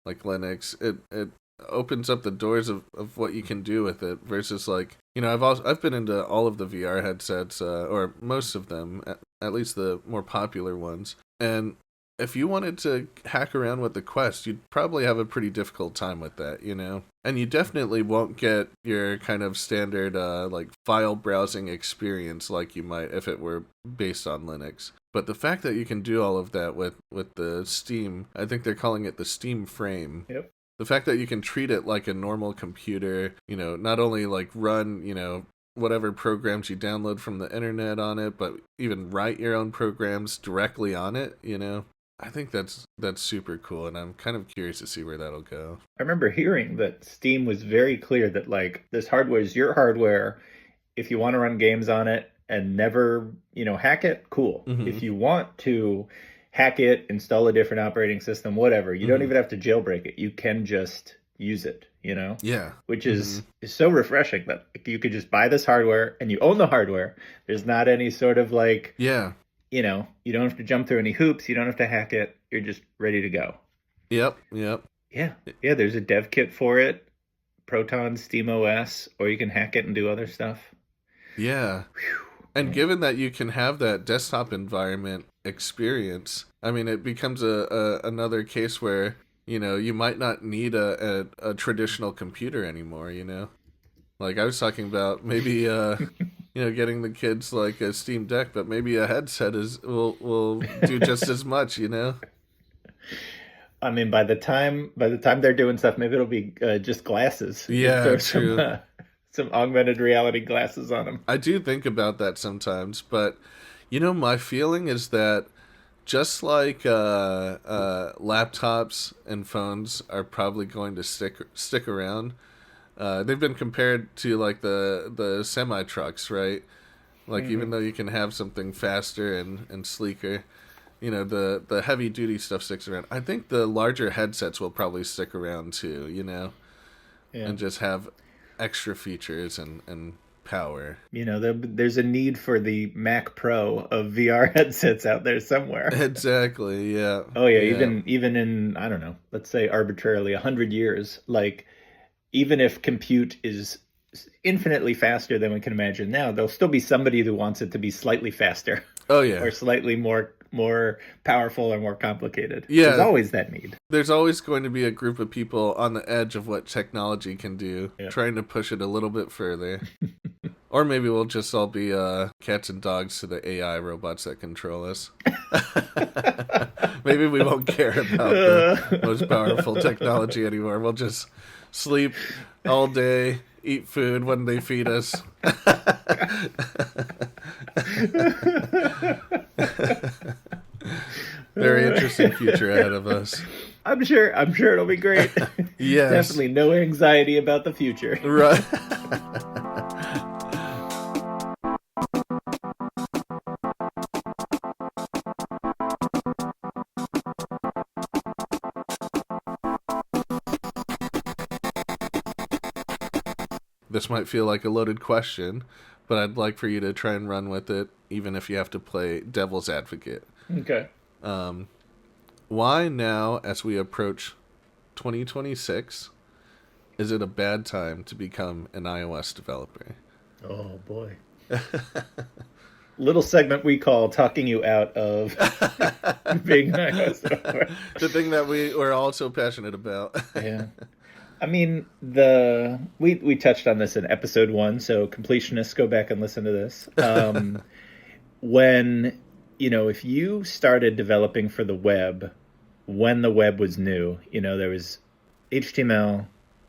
C: like Linux, it opens up the doors of what you can do with it versus like, I've been into all of the VR headsets, or most of them, at least the more popular ones. And if you wanted to hack around with the Quest, you'd probably have a pretty difficult time with that, And you definitely won't get your kind of standard, like, file browsing experience like you might if it were based on Linux. But the fact that you can do all of that with the Steam, I think they're calling it the Steam Frame.
D: Yep.
C: The fact that you can treat it like a normal computer, not only, like, run, whatever programs you download from the internet on it, but even write your own programs directly on it, I think that's super cool, and I'm kind of curious to see where that'll go.
D: I remember hearing that Steam was very clear that like this hardware is your hardware. If you want to run games on it and never, hack it, cool.
C: Mm-hmm.
D: If you want to hack it, install a different operating system, whatever, you don't even have to jailbreak it. You can just use it,
C: Yeah.
D: Which is so refreshing that you could just buy this hardware and you own the hardware. There's not any sort of like,
C: Yeah.
D: you don't have to jump through any hoops. You don't have to hack it. You're just ready to go.
C: Yep.
D: Yeah. Yeah, there's a dev kit for it. Proton, SteamOS, or you can hack it and do other stuff.
C: Yeah. And given that you can have that desktop environment experience, I mean, it becomes another case where, you might not need a traditional computer anymore, Like I was talking about maybe getting the kids like a Steam Deck, but maybe a headset will do just as much,
D: I mean, by the time they're doing stuff, maybe it'll be just glasses.
C: Yeah,
D: Throw
C: true.
D: Some augmented reality glasses on them.
C: I do think about that sometimes, but my feeling is that just like laptops and phones are probably going to stick around. They've been compared to like the semi trucks, right? Like even though you can have something faster and sleeker, the heavy duty stuff sticks around. I think the larger headsets will probably stick around too, and just have extra features and power.
D: There's a need for the Mac Pro of VR headsets out there somewhere.
C: Exactly. Yeah.
D: Oh yeah. Even in, I don't know, let's say arbitrarily 100 years, like even if compute is infinitely faster than we can imagine now, there'll still be somebody who wants it to be slightly faster.
C: Oh yeah.
D: Or slightly more powerful or more complicated.
C: Yeah.
D: There's always that need.
C: There's always going to be a group of people on the edge of what technology can do, trying to push it a little bit further. Or maybe we'll just all be cats and dogs to the AI robots that control us. Maybe we won't care about the most powerful technology anymore. We'll just sleep all day, eat food when they feed us. Very interesting future ahead of us.
D: I'm sure it'll be great.
C: Yes.
D: Definitely no anxiety about the future.
C: Right. This might feel like a loaded question, but I'd like for you to try and run with it, even if you have to play devil's advocate.
D: Okay.
C: Why now, as we approach 2026, is it a bad time to become an iOS developer?
D: Oh, boy. Little segment we call talking you out of being an iOS developer.
C: The thing that we're all so passionate about.
D: Yeah. I mean, we touched on this in episode 1, so completionists, go back and listen to this. When, if you started developing for the web when the web was new, there was HTML,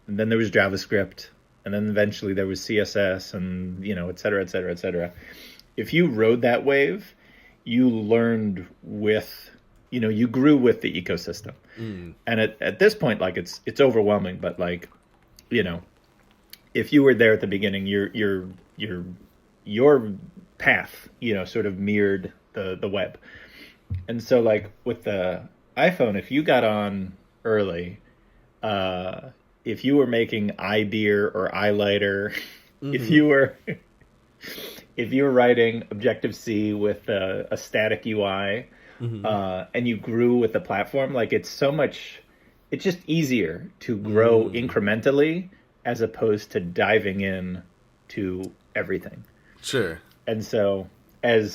D: and then there was JavaScript, and then eventually there was CSS, and, et cetera, et cetera, et cetera. If you rode that wave, you learned with, you grew with the ecosystem. And at this point, like, it's overwhelming, but, like, if you were there at the beginning, your path, sort of mirrored the web. And so, like, with the iPhone, if you got on early, if you were making iBeer or iLighter, if you were writing Objective-C with a static UI, and you grew with the platform, like, it's just easier to grow incrementally as opposed to diving in to everything.
C: Sure.
D: And so, I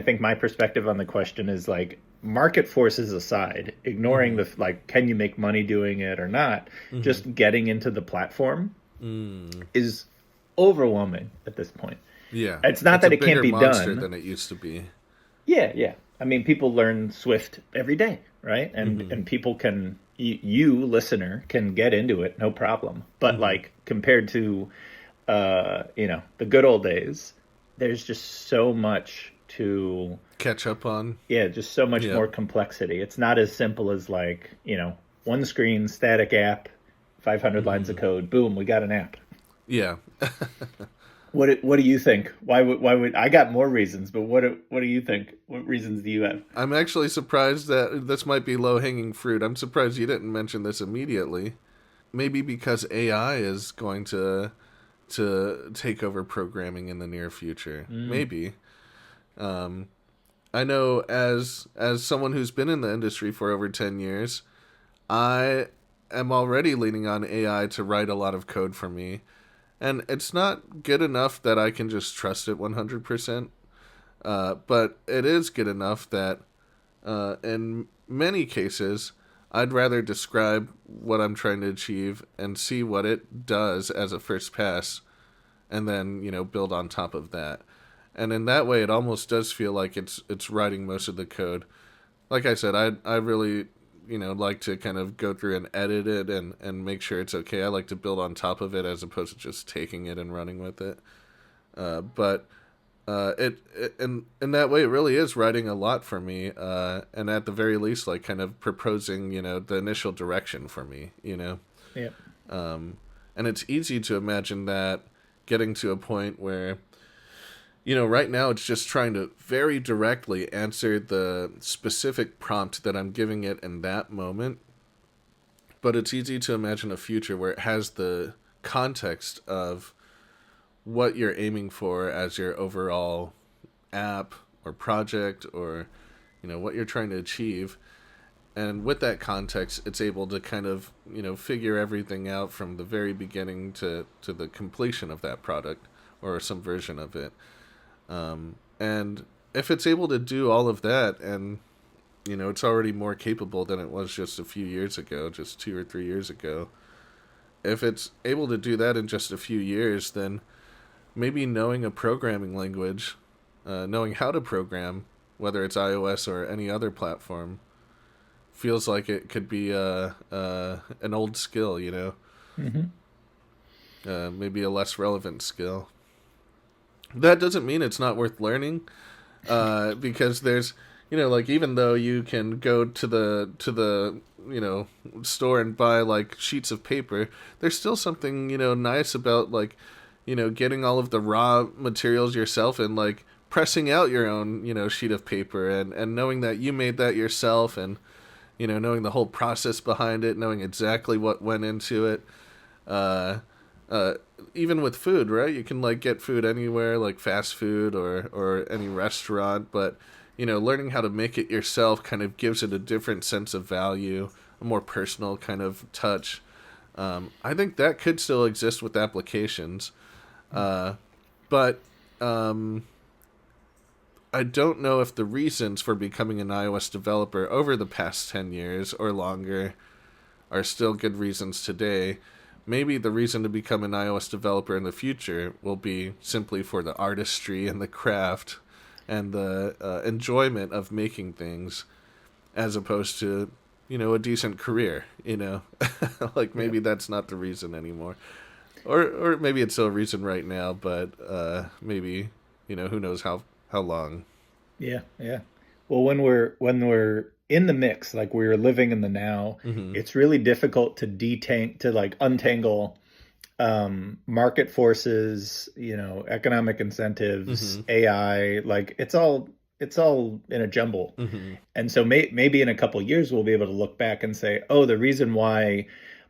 D: think my perspective on the question is, like, market forces aside, ignoring the, like, can you make money doing it or not, just getting into the platform is overwhelming at this point.
C: Yeah.
D: It's not that it can't be done
C: than it used to be.
D: Yeah. I mean, people learn Swift every day, right? And people can, you listener, can get into it, no problem. But like, compared to, the good old days, there's just so much to
C: catch up on.
D: Yeah, just so much more complexity. It's not as simple as, like, one screen, static app, 500 lines of code, boom, we got an app.
C: Yeah.
D: What do you think? Why would I got more reasons, but what do you think? What reasons do you have?
C: I'm actually surprised that this might be low-hanging fruit. I'm surprised you didn't mention this immediately. Maybe because AI is going to take over programming in the near future. Maybe. I know as someone who's been in the industry for over 10 years, I am already leaning on AI to write a lot of code for me. And it's not good enough that I can just trust it 100%. But it is good enough that in many cases, I'd rather describe what I'm trying to achieve and see what it does as a first pass, and then, build on top of that. And in that way, it almost does feel like it's writing most of the code. Like I said, I really, like to kind of go through and edit it and make sure it's okay. I like to build on top of it as opposed to just taking it and running with it. But it in that way, it really is writing a lot for me. And at the very least, like, kind of proposing, the initial direction for me, Yeah. And it's easy to imagine that getting to a point where, right now it's just trying to very directly answer the specific prompt that I'm giving it in that moment. But it's easy to imagine a future where it has the context of what you're aiming for as your overall app or project, or, what you're trying to achieve. And with that context, it's able to kind of, figure everything out from the very beginning to the completion of that product or some version of it. And if it's able to do all of that, and, it's already more capable than it was just a few years ago, just 2 or 3 years ago, if it's able to do that in just a few years, then maybe knowing a programming language, knowing how to program, whether it's iOS or any other platform, feels like it could be an old skill, maybe a less relevant skill. That doesn't mean it's not worth learning, because there's, like, even though you can go to the store and buy, like, sheets of paper, there's still something, nice about, like, getting all of the raw materials yourself and, like, pressing out your own, sheet of paper, and knowing that you made that yourself, and, knowing the whole process behind it, knowing exactly what went into it. Even with food, right? You can, like, get food anywhere, like fast food or any restaurant, but, learning how to make it yourself kind of gives it a different sense of value, a more personal kind of touch. I think that could still exist with applications. But I don't know if the reasons for becoming an iOS developer over the past 10 years or longer are still good reasons today. maybe the reason to become an iOS developer in the future will be simply for the artistry and the craft and the enjoyment of making things, as opposed to, a decent career, like maybe that's not the reason anymore. Or maybe it's a reason right now, but maybe, who knows how long.
D: Yeah, yeah. Well, when we're in the mix, like we're living in the now, it's really difficult to like untangle market forces, economic incentives, AI, like it's all in a jumble. And so maybe in a couple of years we'll be able to look back and say, oh, the reason why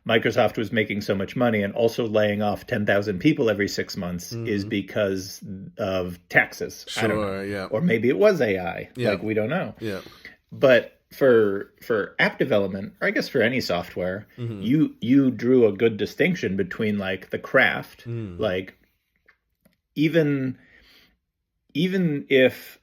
D: Microsoft was making so much money and also laying off 10,000 people every 6 months is because of taxes. I don't know.
C: Sure, yeah.
D: Or maybe it was AI.
C: Yeah.
D: Like we don't know.
C: Yeah.
D: But for app development, or I guess for any software, you drew a good distinction between like the craft, like even if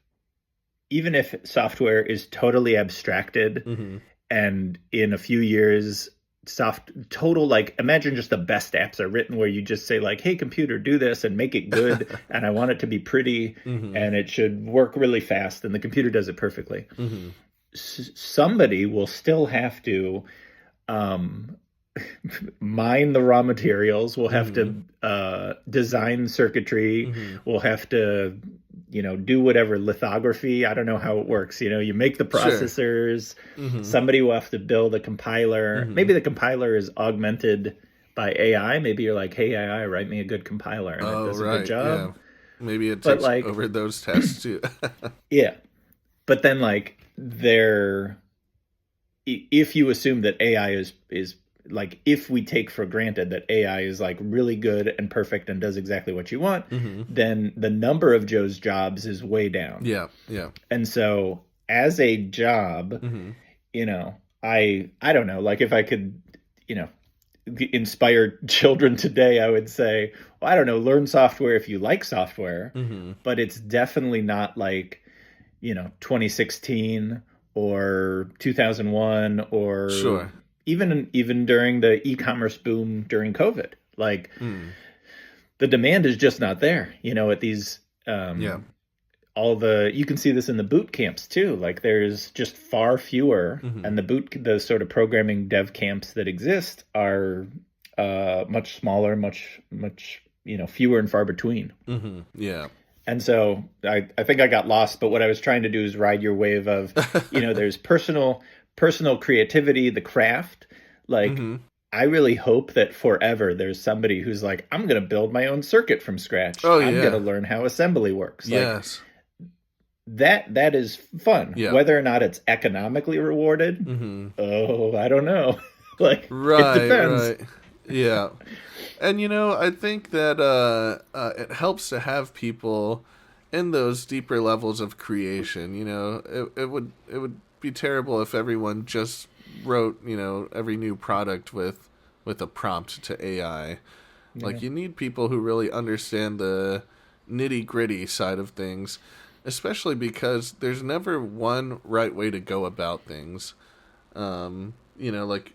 D: software is totally abstracted and in a few years like imagine just the best apps are written where you just say like, hey computer, do this and make it good and I want it to be pretty and it should work really fast, and the computer does it perfectly. Somebody will still have to mine the raw materials, we'll have to design circuitry, we'll have to do whatever lithography. I don't know how it works. You make the processors. Sure. Somebody will have to build a compiler. Maybe the compiler is augmented by AI. Maybe you're like, hey, AI, write me a good compiler. And it does a good job.
C: Yeah. Maybe it takes over those tests too.
D: Yeah. But then if you assume that AI is like, if we take for granted that AI is like really good and perfect and does exactly what you want, then the number of Joe's jobs is way down.
C: Yeah, yeah.
D: And so as a job, I don't know, like if I could, inspire children today, I would say, well, I don't know, learn software if you like software, but it's definitely not like, 2016 or 2001 or
C: sure.
D: Even during the e-commerce boom during COVID, like the demand is just not there, at these, you can see this in the boot camps too. Like there's just far fewer and the sort of programming dev camps that exist are much smaller, much, fewer and far between.
C: Yeah.
D: And so I think I got lost, but what I was trying to do is ride your wave of, there's personal creativity, the craft. Like, I really hope that forever there's somebody who's like, I'm going to build my own circuit from scratch. I'm going to learn how assembly works.
C: Yes.
D: Like, that is fun. Yeah. Whether or not it's economically rewarded, I don't know. Like, it depends.
C: Right. Yeah. And, I think that it helps to have people in those deeper levels of creation. It would be terrible if everyone just wrote, every new product with a prompt to AI. Like, you need people who really understand the nitty-gritty side of things, especially because there's never one right way to go about things. Like,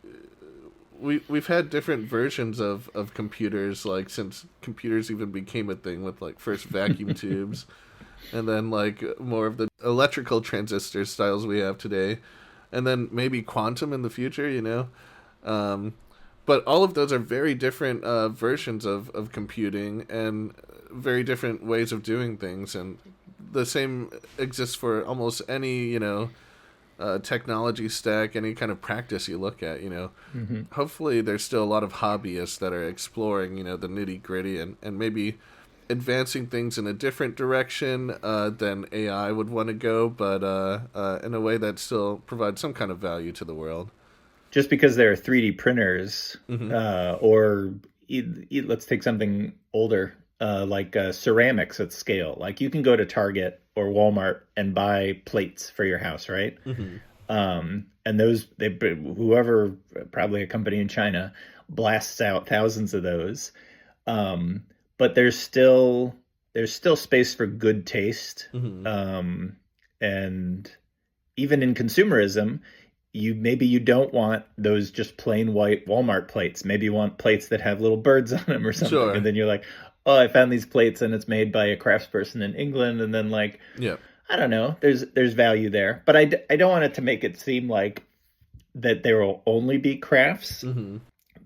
C: we've had different versions of computers, like, since computers even became a thing, with, like, first vacuum tubes, and then, like, more of the electrical transistor styles we have today, and then maybe quantum in the future, But all of those are very different versions of computing and very different ways of doing things, and the same exists for almost any, technology stack, any kind of practice you look at, Hopefully there's still a lot of hobbyists that are exploring, the nitty-gritty and maybe advancing things in a different direction than AI would want to go, but in a way that still provides some kind of value to the world.
D: Just because there are 3D printers, or let's take something older, like ceramics at scale. Like you can go to Target or Walmart and buy plates for your house, right? And whoever, probably a company in China, blasts out thousands of those. But there's still space for good taste. And even in consumerism, maybe you don't want those just plain white Walmart plates. Maybe you want plates that have little birds on them or something.
C: Sure.
D: And then you're like, oh, I found these plates and it's made by a craftsperson in England. And then like,
C: Yeah.
D: I don't know, there's value there. But I don't want it to make it seem like that there will only be crafts,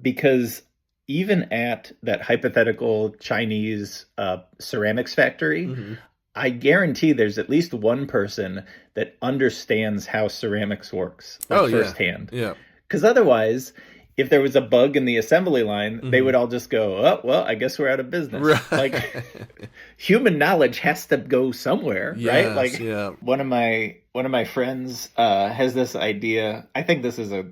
D: because even at that hypothetical Chinese ceramics factory, I guarantee there's at least one person that understands how ceramics works firsthand.
C: Yeah.
D: Because otherwise, if there was a bug in the assembly line, they would all just go, oh, well, I guess we're out of business.
C: Right.
D: Like, human knowledge has to go somewhere, right? Like, one of my friends has this idea. I think this is a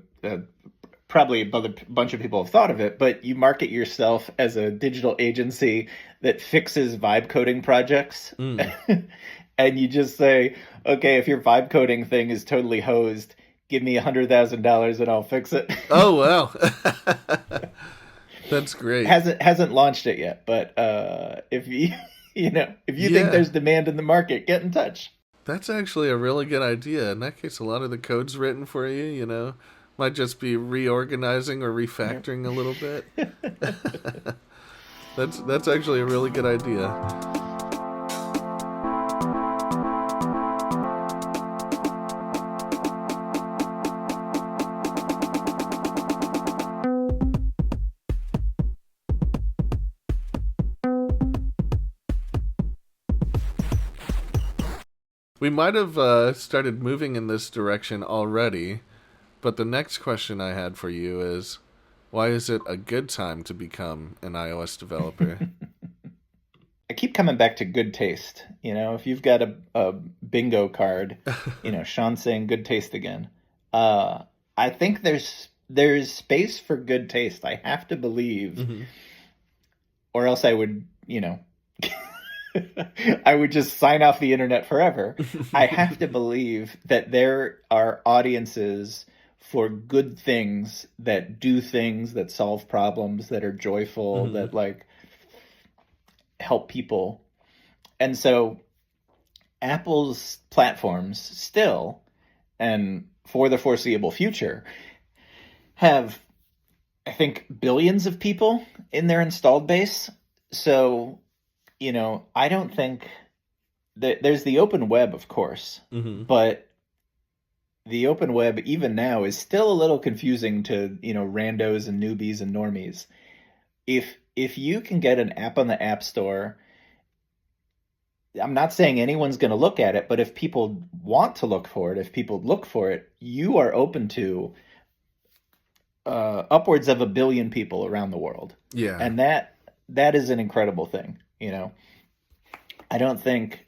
D: probably a bunch of people have thought of it, but you market yourself as a digital agency that fixes vibe coding projects. And you just say, okay, if your vibe coding thing is totally hosed, give me $100,000 and I'll fix it.
C: Oh, wow. That's great.
D: Hasn't launched it yet, but if you think there's demand in the market, get in touch.
C: That's actually a really good idea. In that case, a lot of the code's written for you, you know. Might just be reorganizing or refactoring a little bit. That's actually a really good idea. We might have started moving in this direction already, but the next question I had for you is, why is it a good time to become an iOS developer?
D: I keep coming back to good taste. You know, if you've got a bingo card, Sean's saying good taste again. I think there's space for good taste. I have to believe, or else I would, I would just sign off the internet forever. I have to believe that there are audiences for good things, that do things, that solve problems, that are joyful, that like help people. And so Apple's platforms still, and for the foreseeable future, have, I think, billions of people in their installed base. So, I don't think that there's the open web, of course, but the open web, even now, is still a little confusing to, randos and newbies and normies. If you can get an app on the App Store, I'm not saying anyone's going to look at it, but if people want to look for it, if people look for it, you are open to upwards of 1 billion people around the world.
C: Yeah.
D: And that is an incredible thing, I don't think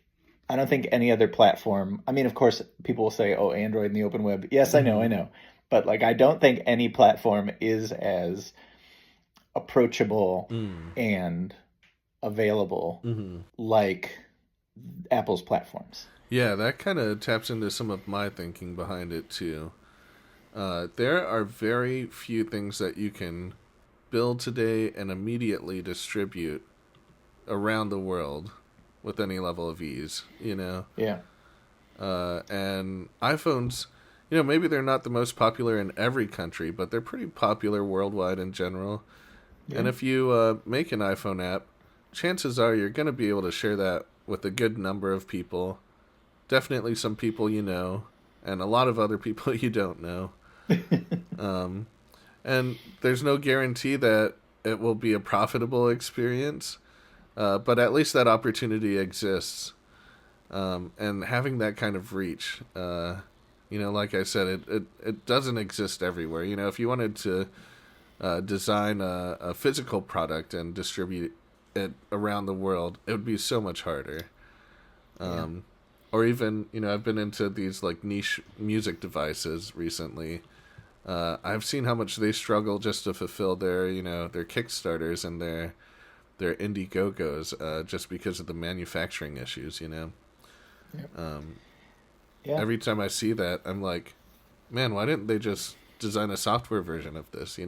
D: any other platform, I mean, of course, people will say, oh, Android and the open web. Yes, I know. But I don't think any platform is as approachable and available like Apple's platforms.
C: Yeah, that kind of taps into some of my thinking behind it, too. There are very few things that you can build today and immediately distribute around the world with any level of ease,
D: Yeah.
C: And iPhones, maybe they're not the most popular in every country, but they're pretty popular worldwide in general. Yeah. And if you make an iPhone app, chances are you're going to be able to share that with a good number of people. Definitely some people and a lot of other people you don't know. And there's no guarantee that it will be a profitable experience. But at least that opportunity exists. And having that kind of reach, like I said, it doesn't exist everywhere. If you wanted to design a physical product and distribute it around the world, it would be so much harder. Or even, I've been into these niche music devices recently. I've seen how much they struggle just to fulfill their Kickstarters and their Indiegogos, just because of the manufacturing issues, Yep. Every time I see that, I'm like, man, why didn't they just design a software version of this?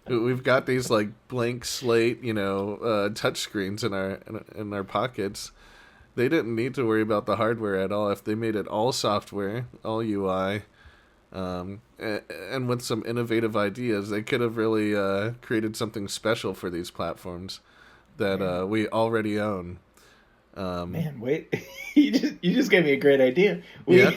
C: We've got these blank slate, touchscreens in our pockets. They didn't need to worry about the hardware at all. If they made it all software, all UI, And with some innovative ideas, they could have really created something special for these platforms that we already own.
D: Man, wait, you just gave me a great idea.
C: Yeah.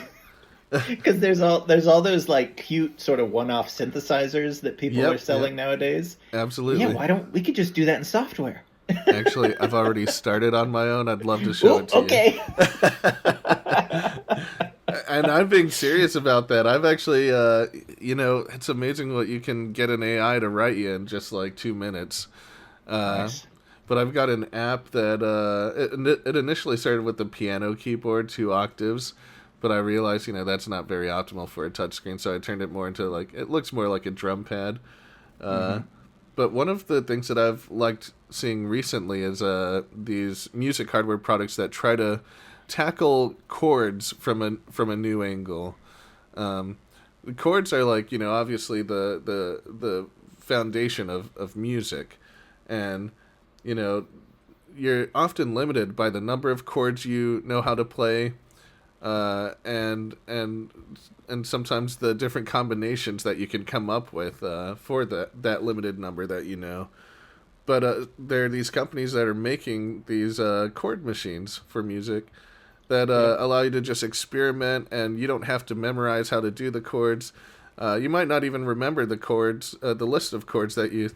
D: Because there's all those like cute sort of one-off synthesizers that people
C: Yep,
D: are selling
C: yep.
D: nowadays.
C: Absolutely.
D: Yeah, why don't we could just do that in software?
C: Actually, I've already started on my own. I'd love to show it to
D: okay.
C: And I'm being serious about that. I've actually, it's amazing what you can get an AI to write you in just like 2 minutes.
D: Nice.
C: But I've got an app that it initially started with the piano keyboard, 2 octaves, but I realized, that's not very optimal for a touchscreen, so I turned it more into it looks more like a drum pad. But one of the things that I've liked seeing recently is these music hardware products that try to tackle chords from a new angle. The chords are obviously the foundation of music, and you're often limited by the number of chords you know how to play, and sometimes the different combinations that you can come up with for that limited number that you know. But there are these companies that are making these chord machines for music that allow you to just experiment, and you don't have to memorize how to do the chords. You might not even remember the chords, the list of chords that you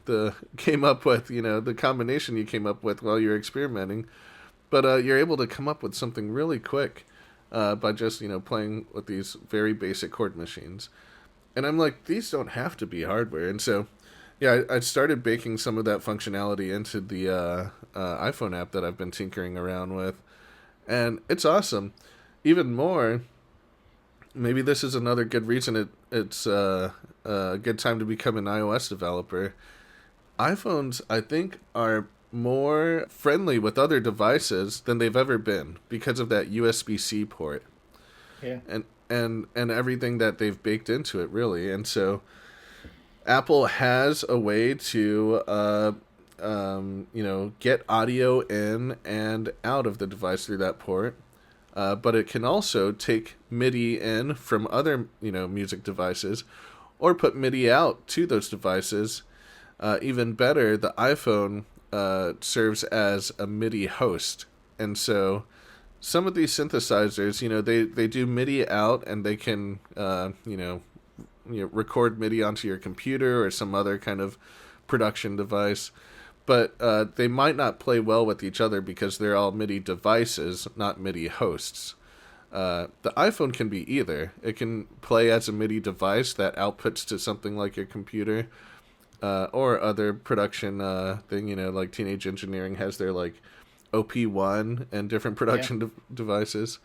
C: came up with, the combination you came up with while you're experimenting. But you're able to come up with something really quick by just, playing with these very basic chord machines. And I'm like, these don't have to be hardware. And so, yeah, I started baking some of that functionality into the iPhone app that I've been tinkering around with. And it's awesome. Even more, maybe this is another good reason it's a good time to become an iOS developer. iPhones, I think, are more friendly with other devices than they've ever been because of that USB-C port.
D: Yeah.
C: And everything that they've baked into it, really. And so Apple has a way to get audio in and out of the device through that port. But it can also take MIDI in from other, music devices, or put MIDI out to those devices. Even better, the iPhone serves as a MIDI host. And so some of these synthesizers, they do MIDI out, and they can, record MIDI onto your computer or some other kind of production device. But they might not play well with each other because they're all MIDI devices, not MIDI hosts. The iPhone can be either. It can play as a MIDI device that outputs to something like your computer, or other production thing, like Teenage Engineering has their OP1 and different production devices.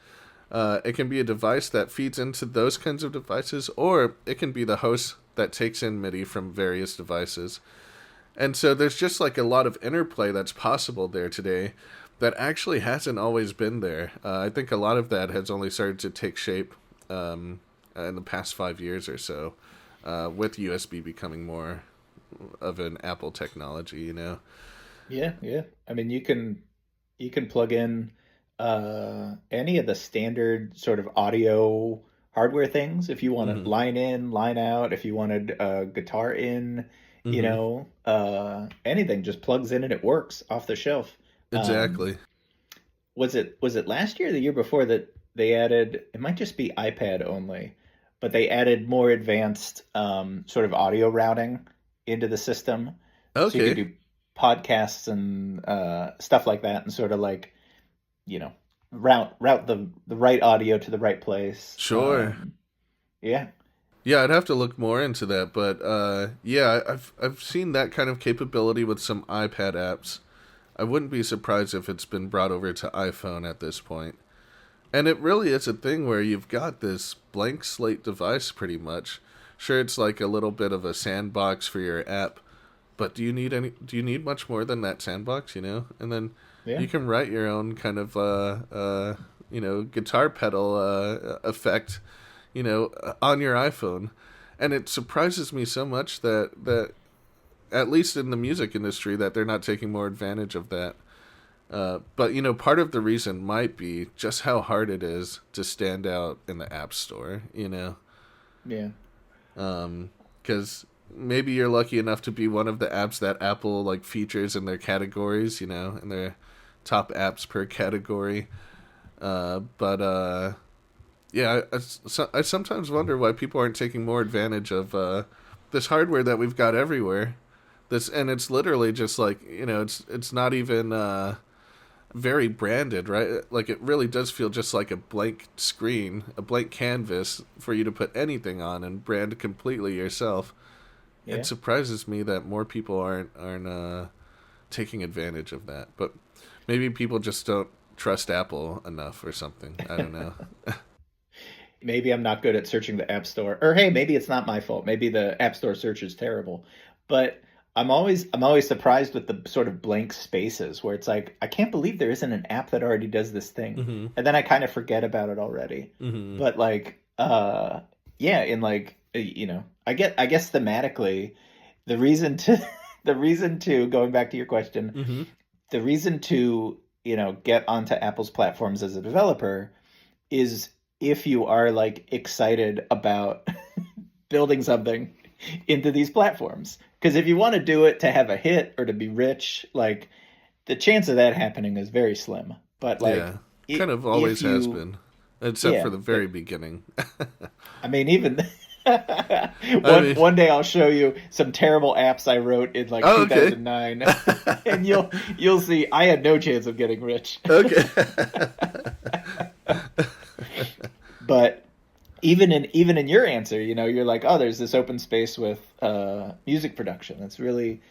C: It can be a device that feeds into those kinds of devices, or it can be the host that takes in MIDI from various devices. And so there's just a lot of interplay that's possible there today that actually hasn't always been there. I think a lot of that has only started to take shape in the past 5 years or so, with USB becoming more of an Apple technology,
D: Yeah. I mean, you can plug in any of the standard sort of audio hardware things if you want to line in, line out, if you wanted a guitar in. Anything just plugs in and it works off the shelf.
C: Exactly.
D: Was it last year or the year before that they added, it might just be iPad only, but they added more advanced sort of audio routing into the system.
C: Okay.
D: So you could do podcasts and stuff like that, and sort of route the right audio to the right place.
C: Sure.
D: Yeah.
C: Yeah, I'd have to look more into that, but I've seen that kind of capability with some iPad apps. I wouldn't be surprised if it's been brought over to iPhone at this point. And it really is a thing where you've got this blank slate device pretty much. Sure, it's like a little bit of a sandbox for your app, but do you need much more than that sandbox, And then you can write your own kind of guitar pedal effect, on your iPhone. And it surprises me so much that at least in the music industry, that they're not taking more advantage of that. But part of the reason might be just how hard it is to stand out in the App Store,
D: Yeah.
C: Because maybe you're lucky enough to be one of the apps that Apple like features in their categories, in their top apps per category. But yeah, I sometimes wonder why people aren't taking more advantage of this hardware that we've got everywhere. And it's literally just like, it's not even very branded, right? Like, it really does feel just like a blank screen, a blank canvas for you to put anything on and brand completely yourself.
D: Yeah.
C: It surprises me that more people aren't taking advantage of that. But maybe people just don't trust Apple enough or something. I don't know.
D: Maybe I'm not good at searching the App Store, or hey, maybe it's not my fault. Maybe the App Store search is terrible, but I'm always surprised with the sort of blank spaces where it's like, I can't believe there isn't an app that already does this thing,
C: Mm-hmm.
D: and then I kind of forget about it already.
C: Mm-hmm.
D: But like, yeah, in like, I guess thematically, the reason to the reason to going back to your question,
C: Mm-hmm.
D: the reason to get onto Apple's platforms as a developer is if you are like excited about building something into these platforms. Because if you want to do it to have a hit or to be rich, like the chance of that happening is very slim. But like,
C: Yeah, kind of always has
D: you,
C: been, except for
D: yeah,
C: the very beginning.
D: I mean, even
C: I mean,
D: one day I'll show you some terrible apps I wrote in like
C: oh, okay.
D: 2009, and you'll see I had no chance of getting rich.
C: Okay.
D: But even in your answer, you're like, oh, there's this open space with music production. That's really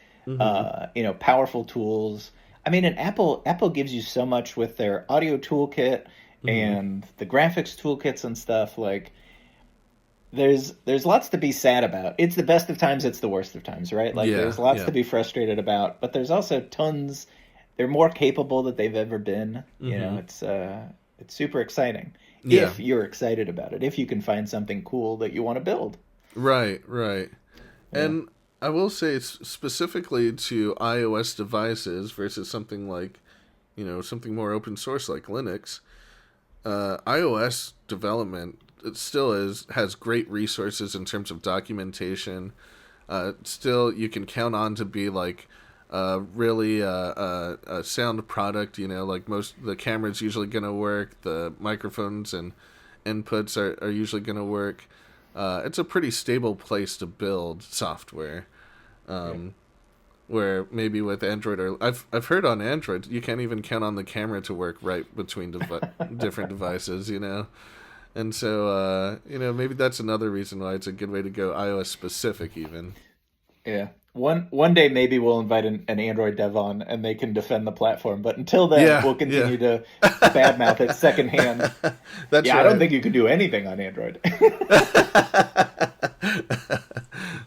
D: powerful tools. I mean, and Apple gives you so much with their audio toolkit and the graphics toolkits and stuff. Like, there's lots to be sad about. It's the best of times, it's the worst of times, right? Like, there's lots to be frustrated about, but there's also tons. They're more capable than they've ever been. It's super exciting.
C: Yeah.
D: If you're excited about it, if you can find something cool that you want to build.
C: Right.
D: Yeah.
C: And I will say, specifically to iOS devices versus something like, something more open source like Linux, iOS development, it still has great resources in terms of documentation. Still, you can count on to be like really a sound product. Like the camera's usually going to work, the microphones and inputs are usually going to work. It's a pretty stable place to build software. Where maybe with Android, or I've heard on Android you can't even count on the camera to work right between different devices. And so maybe that's another reason why it's a good way to go iOS specific even.
D: Yeah. One day maybe we'll invite an Android dev on and they can defend the platform. But until then, we'll continue to badmouth it secondhand.
C: That's right.
D: I don't think you can do anything on Android.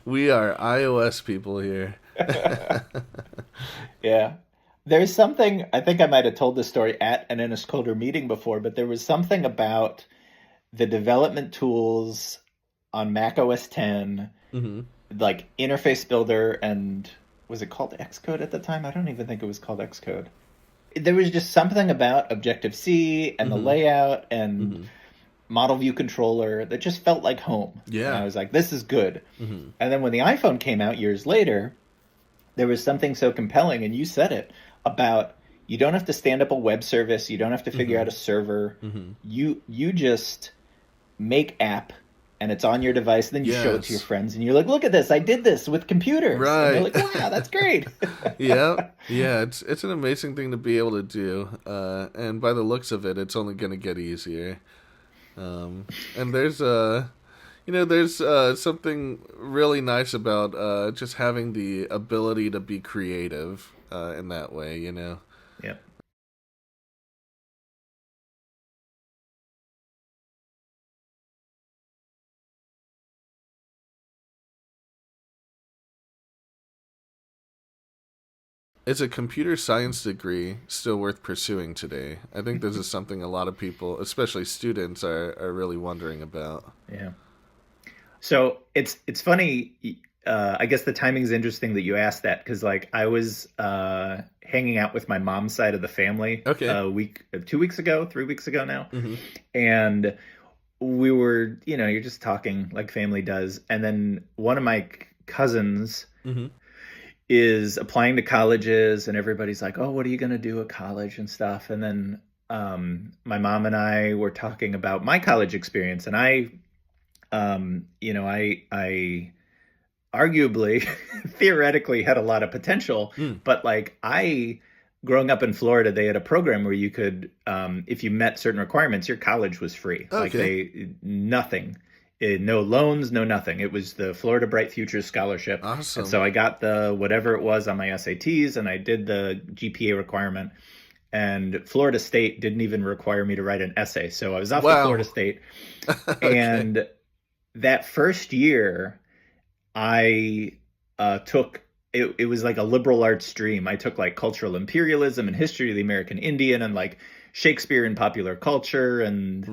C: We are iOS people here.
D: Yeah. There's something, I think I might have told this story at an NSCoder meeting before, but there was something about the development tools on Mac OS X, like Interface Builder, and was it called Xcode at the time? I don't even think it was called Xcode. There was just something about Objective-C and the layout and Model View Controller that just felt like home.
C: Yeah.
D: And I was like, this is good. And then when the iPhone came out years later, there was something so compelling, and you said it, about you don't have to stand up a web service, you don't have to figure out a server. You just make app, and it's on your device, then you show it to your friends, and you're like, look at this, I did this with computers.
C: Right.
D: And they're like, wow, that's great.
C: Yeah, it's an amazing thing to be able to do, and by the looks of it, it's only going to get easier. And there's something really nice about just having the ability to be creative in that way,
D: Yeah.
C: Is a computer science degree still worth pursuing today? I think this is something a lot of people, especially students, are really wondering about.
D: Yeah. So it's funny. I guess the timing is interesting that you asked that, because like I was hanging out with my mom's side of the family
C: Okay.
D: a week, 2 weeks ago, 3 weeks ago now, and we were, you're just talking like family does. And then one of my cousins
C: Mm-hmm.
D: is applying to colleges, and everybody's like, oh, what are you going to do at college and stuff. And then my mom and I were talking about my college experience. And I arguably theoretically had a lot of potential, but like growing up in Florida, they had a program where you could, if you met certain requirements, your college was free. Like nothing, no loans, no nothing. It was the Florida Bright Futures Scholarship.
C: Awesome.
D: And so I got the whatever it was on my SATs, and I did the GPA requirement. And Florida State didn't even require me to write an essay. So I was off to Florida State.
C: Okay.
D: And that first year, I took, it was like a liberal arts stream. I took like cultural imperialism and history of the American Indian and like Shakespeare and popular culture and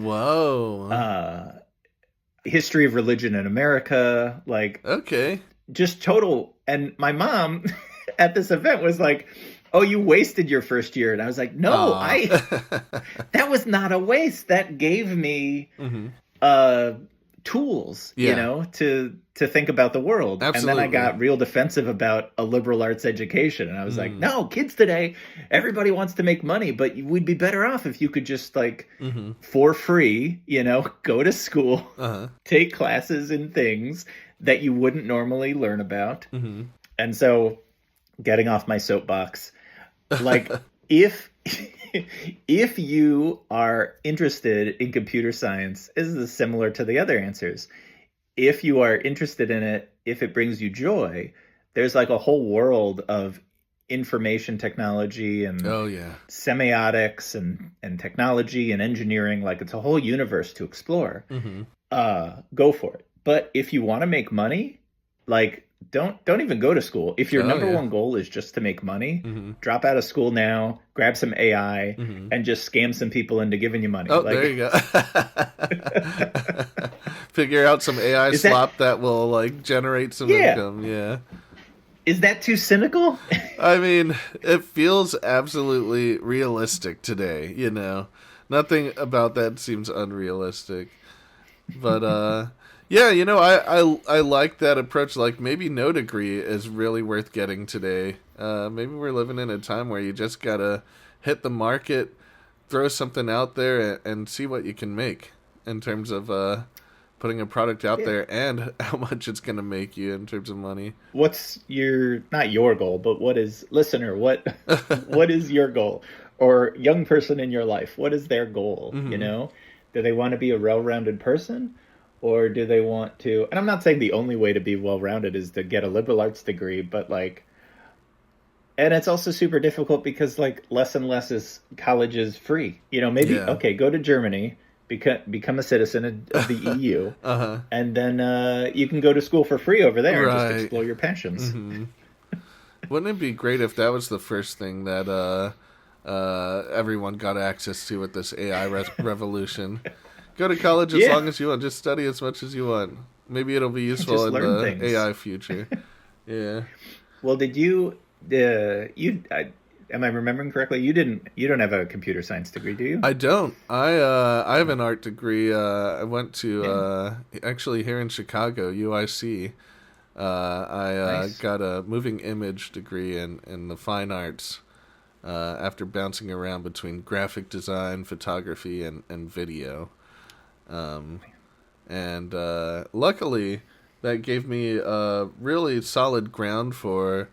D: history of religion in America. Like,
C: okay.
D: Just total. And my mom at this event was like, oh, you wasted your first year. And I was like, no, that was not a waste. That gave me tools, to think about the world.
C: Absolutely.
D: And then I got real defensive about a liberal arts education. And I was like, no, kids today, everybody wants to make money, but we'd be better off if you could just like for free, go to school, take classes in things that you wouldn't normally learn about. And so getting off my soapbox, like if you are interested in computer science, this is similar to the other answers. If you are interested in it, if it brings you joy, there's like a whole world of information technology and semiotics and technology and engineering. Like it's a whole universe to explore. Go for it. But if you want to make money, like don't even go to school. If your number one goal is just to make money, drop out of school now, grab some AI, and just scam some people into giving you money.
C: Oh, there you go. Figure out some AI slop that will like generate some income. Yeah.
D: Is that too cynical?
C: I mean, it feels absolutely realistic today, Nothing about that seems unrealistic. But yeah, I like that approach. Like maybe no degree is really worth getting today. Maybe we're living in a time where you just gotta hit the market, throw something out there, and see what you can make in terms of putting a product out there and how much it's gonna make you in terms of money.
D: What's not your goal, but what is what is your goal? Or young person in your life, what is their goal? Do they want to be a well-rounded person? Or do they want to, and I'm not saying the only way to be well-rounded is to get a liberal arts degree, but like, and it's also super difficult because like less and less is college is free. Maybe, go to Germany, become a citizen of the EU, and then you can go to school for free over there and just explore your passions.
C: Wouldn't it be great if that was the first thing that everyone got access to with this AI revolution? Go to college as long as you want. Just study as much as you want. Maybe it'll be useful in the things. AI future. Yeah.
D: Well, did you? Am I remembering correctly? You don't have a computer science degree, do you?
C: I don't. I have an art degree. I went to actually here in Chicago, UIC. I got a moving image degree in the fine arts. After bouncing around between graphic design, photography, and video. And luckily that gave me a really solid ground for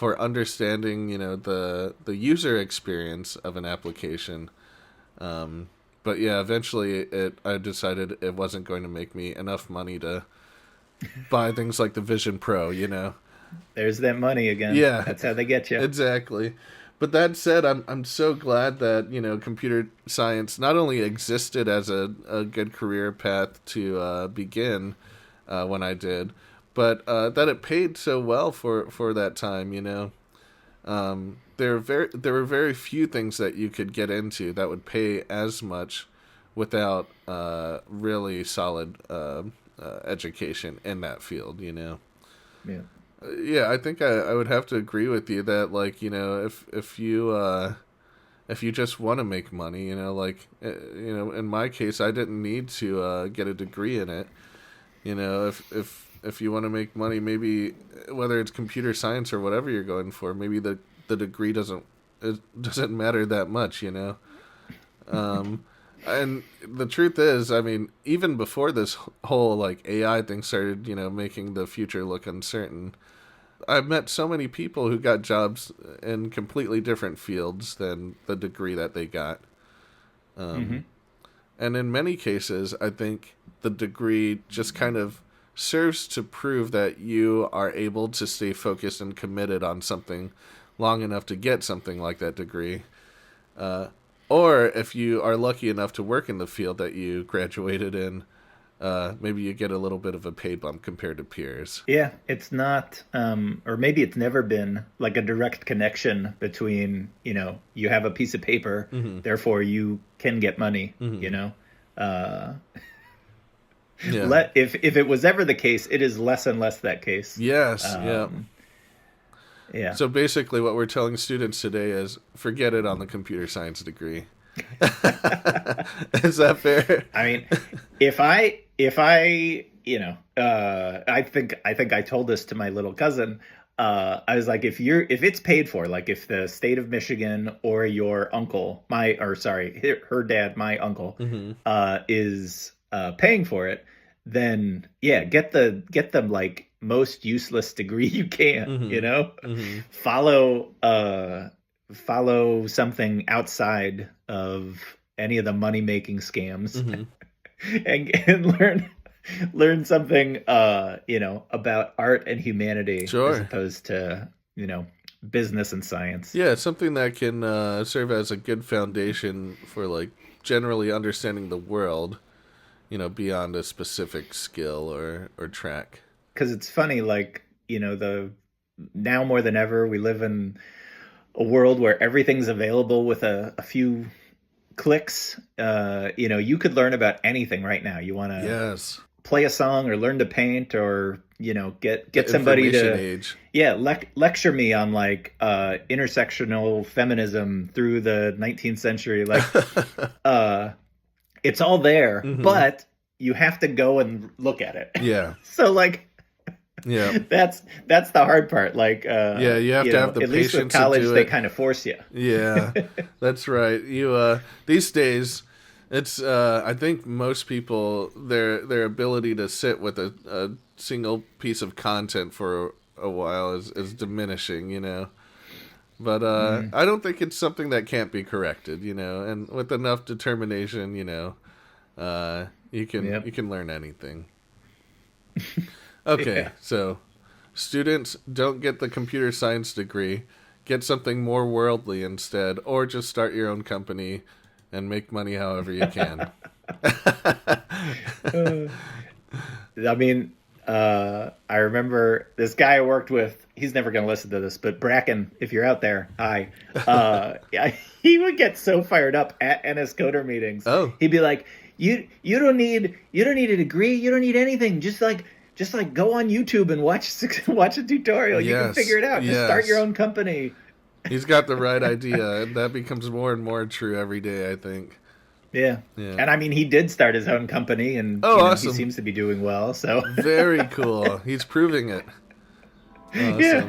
C: understanding, the user experience of an application. But yeah, eventually I decided it wasn't going to make me enough money to buy things like the Vision Pro,
D: There's that money again.
C: Yeah.
D: That's how they get you.
C: Exactly. But that said, I'm so glad that, computer science not only existed as a good career path to begin when I did, but that it paid so well for that time, There were very few things that you could get into that would pay as much without really solid education in that field,
D: Yeah.
C: Yeah, I think I would have to agree with you that, like, if you if you just want to make money, in my case, I didn't need to get a degree in it. If you want to make money, maybe whether it's computer science or whatever you're going for, maybe the degree doesn't matter that much. And the truth is, I mean, even before this whole like AI thing started, making the future look uncertain, I've met so many people who got jobs in completely different fields than the degree that they got. And in many cases, I think the degree just kind of serves to prove that you are able to stay focused and committed on something long enough to get something like that degree. Or if you are lucky enough to work in the field that you graduated in, maybe you get a little bit of a pay bump compared to peers.
D: Yeah, it's not, or maybe it's never been like a direct connection between, you have a piece of paper, therefore you can get money,
C: Yeah.
D: If it was ever the case, it is less and less that case.
C: Yes,
D: Yeah.
C: So basically what we're telling students today is forget it on the computer science degree. Is that fair?
D: I mean, if I I think I told this to my little cousin. I was like, if it's paid for, like if the state of Michigan or your uncle, her dad, my uncle, is paying for it, then yeah, get the like most useless degree you can, follow something outside of any of the money making scams, and learn something about art and humanity,
C: Sure,
D: as opposed to business and science.
C: Yeah, something that can serve as a good foundation for like generally understanding the world, beyond a specific skill or track.
D: Because it's funny, like, now more than ever, we live in a world where everything's available with a few clicks. You could learn about anything right now. You want to play a song or learn to paint or, get somebody to
C: age.
D: Lecture me on like intersectional feminism through the 19th century. Like, it's all there, but you have to go and look at it.
C: Yeah.
D: So like,
C: yeah,
D: that's the hard part. Like,
C: you have to have the
D: at
C: patience
D: least with college,
C: to do
D: they
C: it.
D: kind of force you.
C: Yeah, that's right. You these days, it's I think most people their ability to sit with a single piece of content for a while is diminishing. But I don't think it's something that can't be corrected. And with enough determination, you can learn anything. Okay, so students, don't get the computer science degree. Get something more worldly instead, or just start your own company and make money however you can.
D: I mean, I remember this guy I worked with. He's never going to listen to this, but Bracken, if you're out there, hi. He would get so fired up at NSCoder meetings.
C: Oh,
D: he'd be like, "You don't need a degree. You don't need anything. Just like go on YouTube and watch a tutorial. You can figure it out. Just start your own company."
C: He's got the right idea, and that becomes more and more true every day, I think.
D: Yeah. And I mean, he did start his own company, and
C: awesome.
D: He seems to be doing well. So
C: very cool. He's proving it. Awesome.
D: Yeah.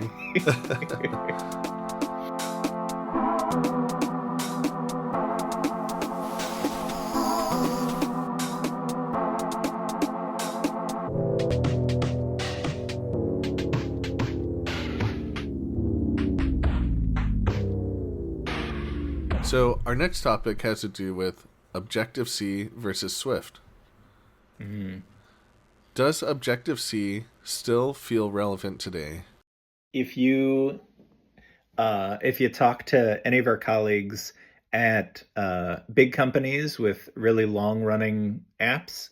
C: So our next topic has to do with Objective-C versus Swift. Does Objective-C still feel relevant today?
D: If you talk to any of our colleagues at big companies with really long running apps,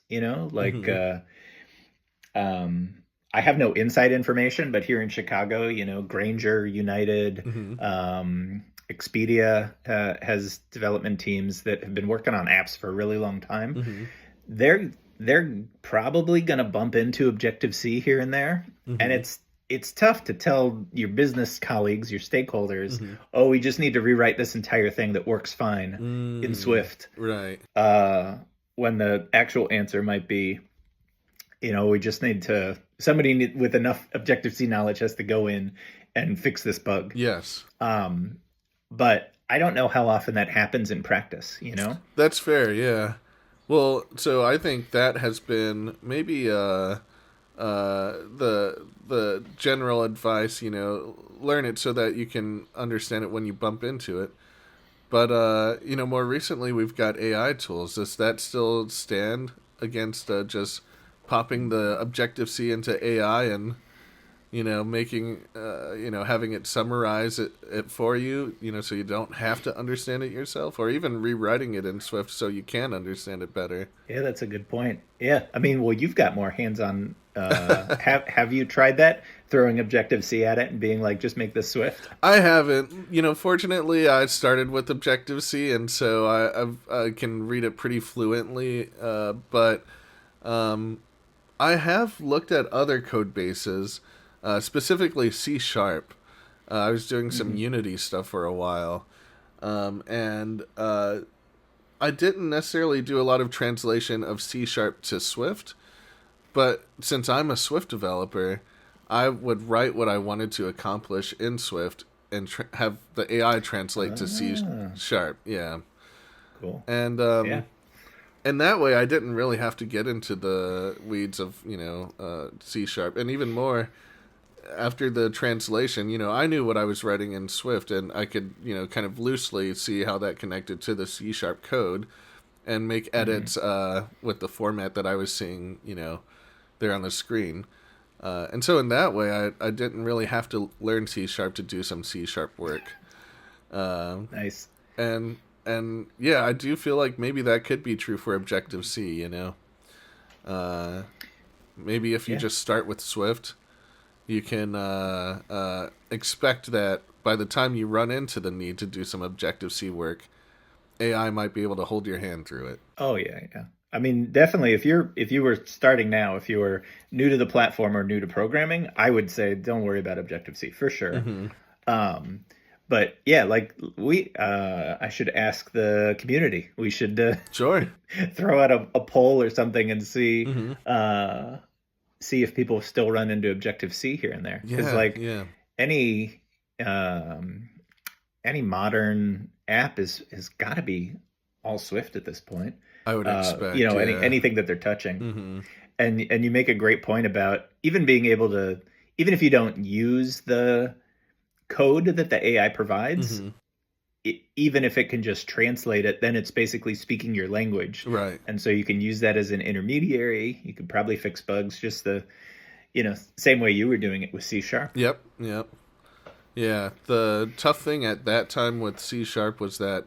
D: I have no inside information, but here in Chicago, Grainger, United, Expedia has development teams that have been working on apps for a really long time. They're probably going to bump into Objective-C here and there, and it's tough to tell your business colleagues, your stakeholders,
C: Mm-hmm.
D: oh, we just need to rewrite this entire thing that works fine in Swift.
C: Right.
D: When the actual answer might be, we just need to, with enough Objective-C knowledge has to go in and fix this bug.
C: Yes.
D: But I don't know how often that happens in practice,
C: That's fair, yeah. Well, so I think that has been maybe the general advice, learn it so that you can understand it when you bump into it. But more recently we've got AI tools. Does that still stand against just popping the Objective-C into AI and making having it summarize it for you, so you don't have to understand it yourself, or even rewriting it in Swift so you can understand it better?
D: Yeah, that's a good point. Yeah, I mean, well, you've got more hands-on. Have you tried that, throwing Objective-C at it and being like, just make this Swift?
C: I haven't. Fortunately, I started with Objective-C, and so I can read it pretty fluently. But I have looked at other code bases. Specifically C#. I was doing some Unity stuff for a while. And I didn't necessarily do a lot of translation of C# to Swift. But since I'm a Swift developer, I would write what I wanted to accomplish in Swift and have the AI translate to C#. Yeah.
D: Cool.
C: And
D: yeah.
C: and that way I didn't really have to get into the weeds of, C#. And even more, after the translation, I knew what I was writing in Swift, and I could, kind of loosely see how that connected to the C# code and make edits with the format that I was seeing, there on the screen. And so in that way, I didn't really have to learn C# to do some C# work.
D: Nice.
C: And yeah, I do feel like maybe that could be true for Objective-C, maybe if you just start with Swift, you can expect that by the time you run into the need to do some Objective-C work, AI might be able to hold your hand through it.
D: Oh yeah. I mean, definitely. If you were starting now, if you were new to the platform or new to programming, I would say don't worry about Objective-C for sure. But yeah, like I should ask the community. We should
C: Sure.
D: throw out a poll or something and see see if people still run into Objective-C here and there. Because any modern app has got to be all Swift at this point.
C: I would expect,
D: anything that they're touching. And you make a great point about even being able to, even if you don't use the code that the AI provides, even if it can just translate it, then it's basically speaking your language.
C: Right.
D: And so you can use that as an intermediary. You could probably fix bugs just the, same way you were doing it with C#.
C: Yep. Yeah, the tough thing at that time with C# was that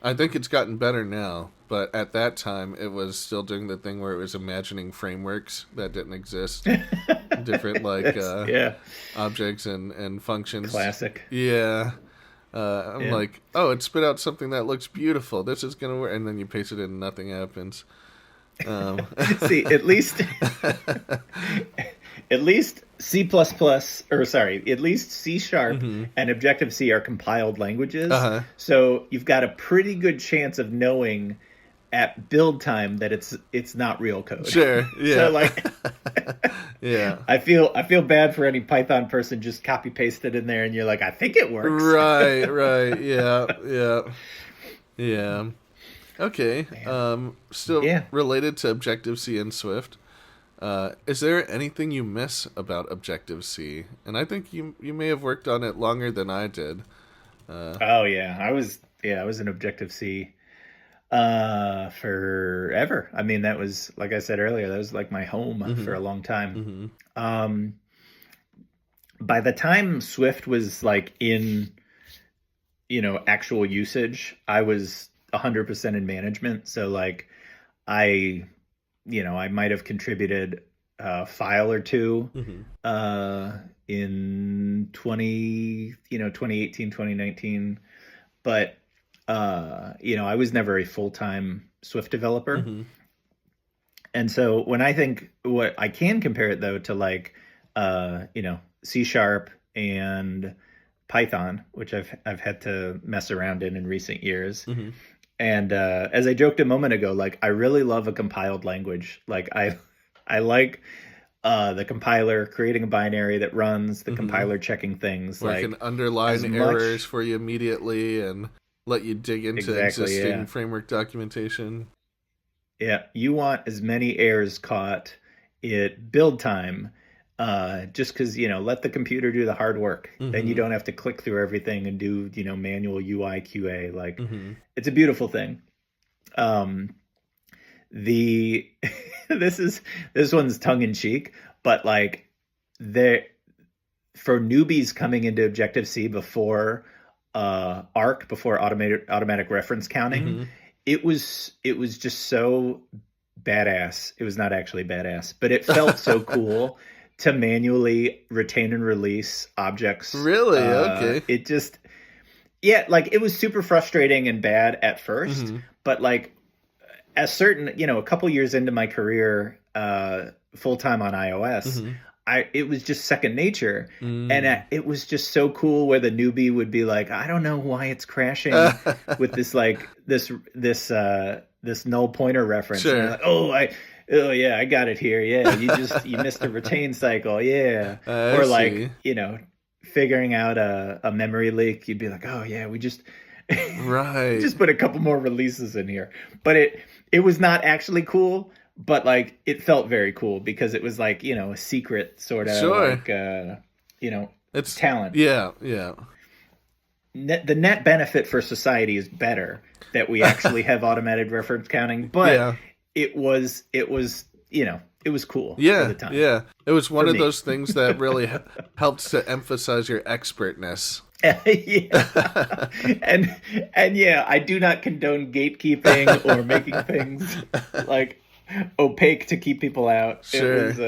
C: I think it's gotten better now, but at that time it was still doing the thing where it was imagining frameworks that didn't exist. Different objects and functions.
D: Classic.
C: Yeah. I'm like, oh, it spit out something that looks beautiful. This is going to work. And then you paste it in and nothing happens.
D: See, at least C++, at least C# and Objective-C are compiled languages. So you've got a pretty good chance of knowing at build time that it's not real code.
C: Sure. Yeah.
D: So
C: yeah.
D: I feel bad for any Python person just copy pasted in there and you're like, I think it works.
C: Right. Yeah. Okay. Still related to Objective-C and Swift. Is there anything you miss about Objective-C? And I think you may have worked on it longer than I did.
D: I was in Objective-C forever. I mean, that was, like I said earlier, that was like my home for a long time. By the time Swift was like in, actual usage, I was 100% in management. So like I might have contributed a file or two in 2018, 2019. But, I was never a full-time Swift developer. And so when I think what I can compare it, though, to like, C Sharp and Python, which I've had to mess around in recent years.
C: Mm-hmm.
D: And as I joked a moment ago, like I really love a compiled language. Like I like the compiler creating a binary that runs, the compiler checking things,
C: Where
D: like
C: it can underline errors for you immediately and let you dig into existing framework documentation.
D: Yeah, you want as many errors caught at build time, just because, let the computer do the hard work. Then you don't have to click through everything and do, manual UI QA. Like, it's a beautiful thing. The this one's tongue in cheek, but like for newbies coming into Objective C before ARC, before automatic reference counting, it was just so badass. It was not actually badass, but it felt so cool to manually retain and release objects.
C: Really? Okay.
D: It just, like it was super frustrating and bad at first, but like a couple years into my career, full time on iOS, it was just second nature, and it was just so cool where the newbie would be like, I don't know why it's crashing with this like this null pointer reference.
C: Sure.
D: And like, oh yeah, I got it here. Yeah, you missed a retain cycle. Yeah, or like figuring out a memory leak. You'd be like, oh yeah, we just
C: right
D: just put a couple more releases in here. But it was not actually cool. But like it felt very cool because it was like, a secret sort of like it's talent.
C: Yeah.
D: The net benefit for society is better that we actually have automated reference counting, but it was it was cool at the time. Yeah.
C: It was one of those things that really helps to emphasize your expertness.
D: Yeah. and yeah, I do not condone gatekeeping or making things like opaque to keep people out.
C: Sure.
D: It was,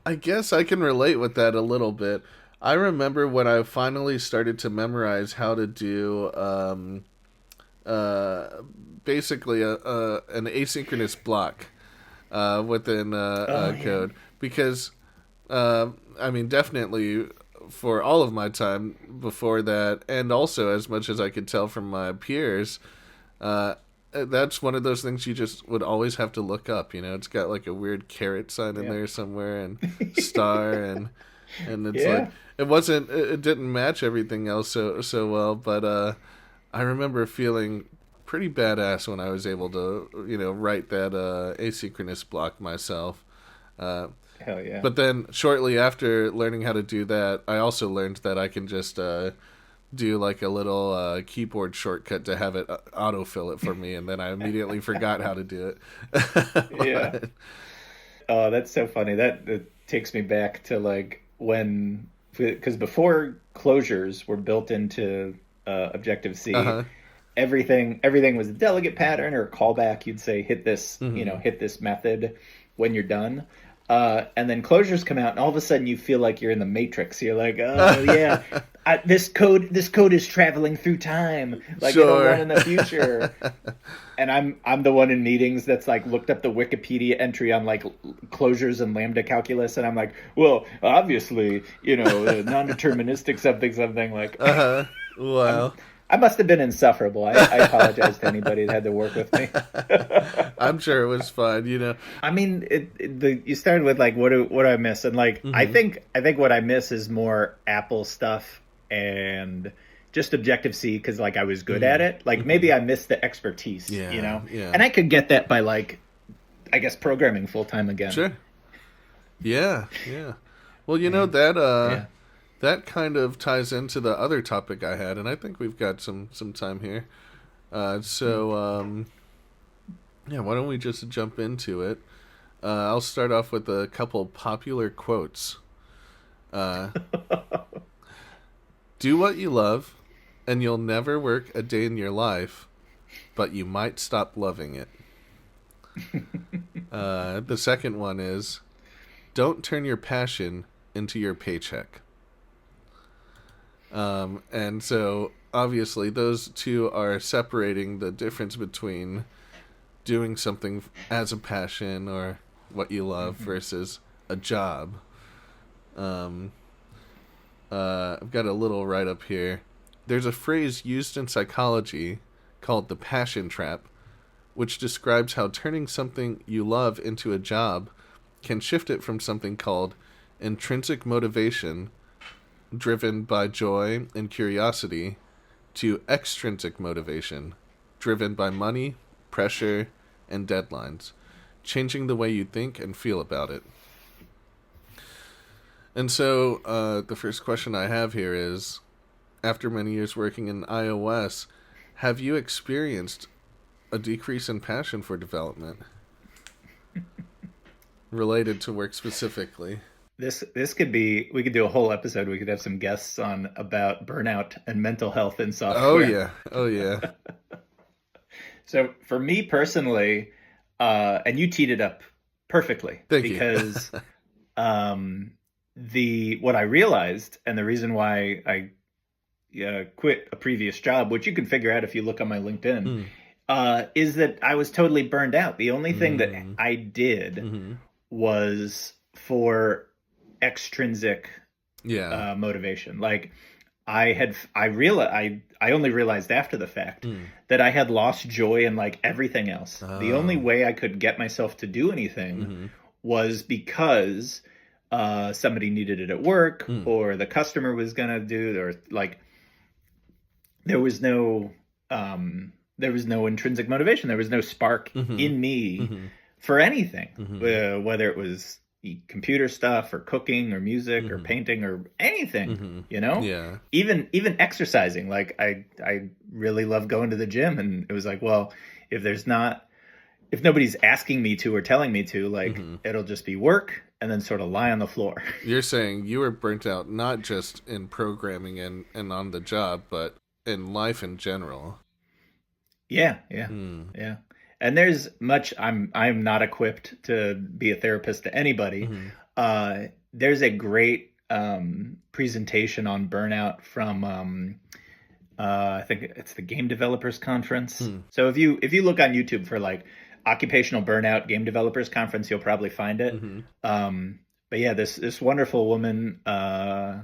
C: I guess I can relate with that a little bit. I remember when I finally started to memorize how to do basically an asynchronous block within code, because definitely for all of my time before that, and also as much as I could tell from my peers, that's one of those things you just would always have to look up. It's got like a weird caret sign in there somewhere, and star, and it's like it didn't match everything else so well. But I remember feeling pretty badass when I was able to write that asynchronous block myself.
D: Hell yeah!
C: But then shortly after learning how to do that, I also learned that I can just do like a little keyboard shortcut to have it autofill it for me, and then I immediately forgot how to do it.
D: Yeah. Oh, that's so funny. That takes me back to like because before closures were built into Objective C, everything was a delegate pattern or a callback. You'd say hit this, hit this method when you're done. And then closures come out, and all of a sudden you feel like you're in the Matrix. You're like, oh yeah, this code is traveling through time, like it'll run in the future. And I'm the one in meetings that's like looked up the Wikipedia entry on like closures and lambda calculus, and I'm like, well, obviously, non-deterministic something like.
C: Wow.
D: I must have been insufferable. I apologize to anybody that had to work with me.
C: I'm sure it was fun,
D: I mean, you started with like, what do I miss? And like, I think what I miss is more Apple stuff and just Objective C, because like I was good at it. Like maybe I missed the expertise,
C: Yeah.
D: And I could get that by like, I guess programming full time again.
C: Sure. Yeah. Well, that kind of ties into the other topic I had, and I think we've got some time here. Why don't we just jump into it? I'll start off with a couple popular quotes. Do what you love, and you'll never work a day in your life, but you might stop loving it. The second one is, don't turn your passion into your paycheck. And so obviously those two are separating the difference between doing something as a passion or what you love versus a job. I've got a little write-up here. There's a phrase used in psychology called the passion trap, which describes how turning something you love into a job can shift it from something called intrinsic motivation, driven by joy and curiosity, to extrinsic motivation, driven by money, pressure, and deadlines, changing the way you think and feel about it. And so the first question I have here is, after many years working in iOS, have you experienced a decrease in passion for development related to work specifically?
D: This could be, we could do a whole episode. We could have some guests on about burnout and mental health in software.
C: Oh yeah.
D: So for me personally, and you teed it up perfectly.
C: Thank you.
D: Because what I realized, and the reason why I quit a previous job, which you can figure out if you look on my LinkedIn, is that I was totally burned out. The only thing that I did was for extrinsic motivation. Like I only realized after the fact that I had lost joy in like everything else. The only way I could get myself to do anything was because somebody needed it at work, or the customer was gonna do, or like there was no intrinsic motivation. There was no spark in me for anything, whether it was computer stuff or cooking or music or painting or anything, you know?
C: Yeah.
D: Even exercising. Like I really love going to the gym, and it was like, well, if nobody's asking me to or telling me to, like it'll just be work and then sort of lie on the floor.
C: You're saying you were burnt out not just in programming and on the job, but in life in general.
D: Yeah. And there's much, I'm not equipped to be a therapist to anybody. There's a great presentation on burnout from I think it's the Game Developers Conference. So if you look on YouTube for like occupational burnout Game Developers Conference, you'll probably find it. But yeah, this wonderful woman, I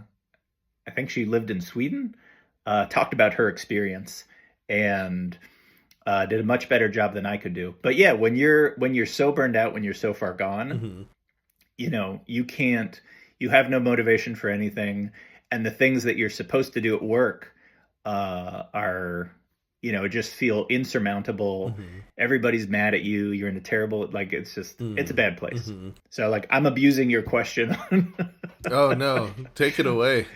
D: think she lived in Sweden, talked about her experience and did a much better job than I could do. But yeah, when you're so burned out, when you're so far gone, you know, you have no motivation for anything. And the things that you're supposed to do at work are, you know, just feel insurmountable. Everybody's mad at you. You're in a terrible, like, it's just, it's a bad place. So like, I'm abusing your question.
C: Oh no, take it away.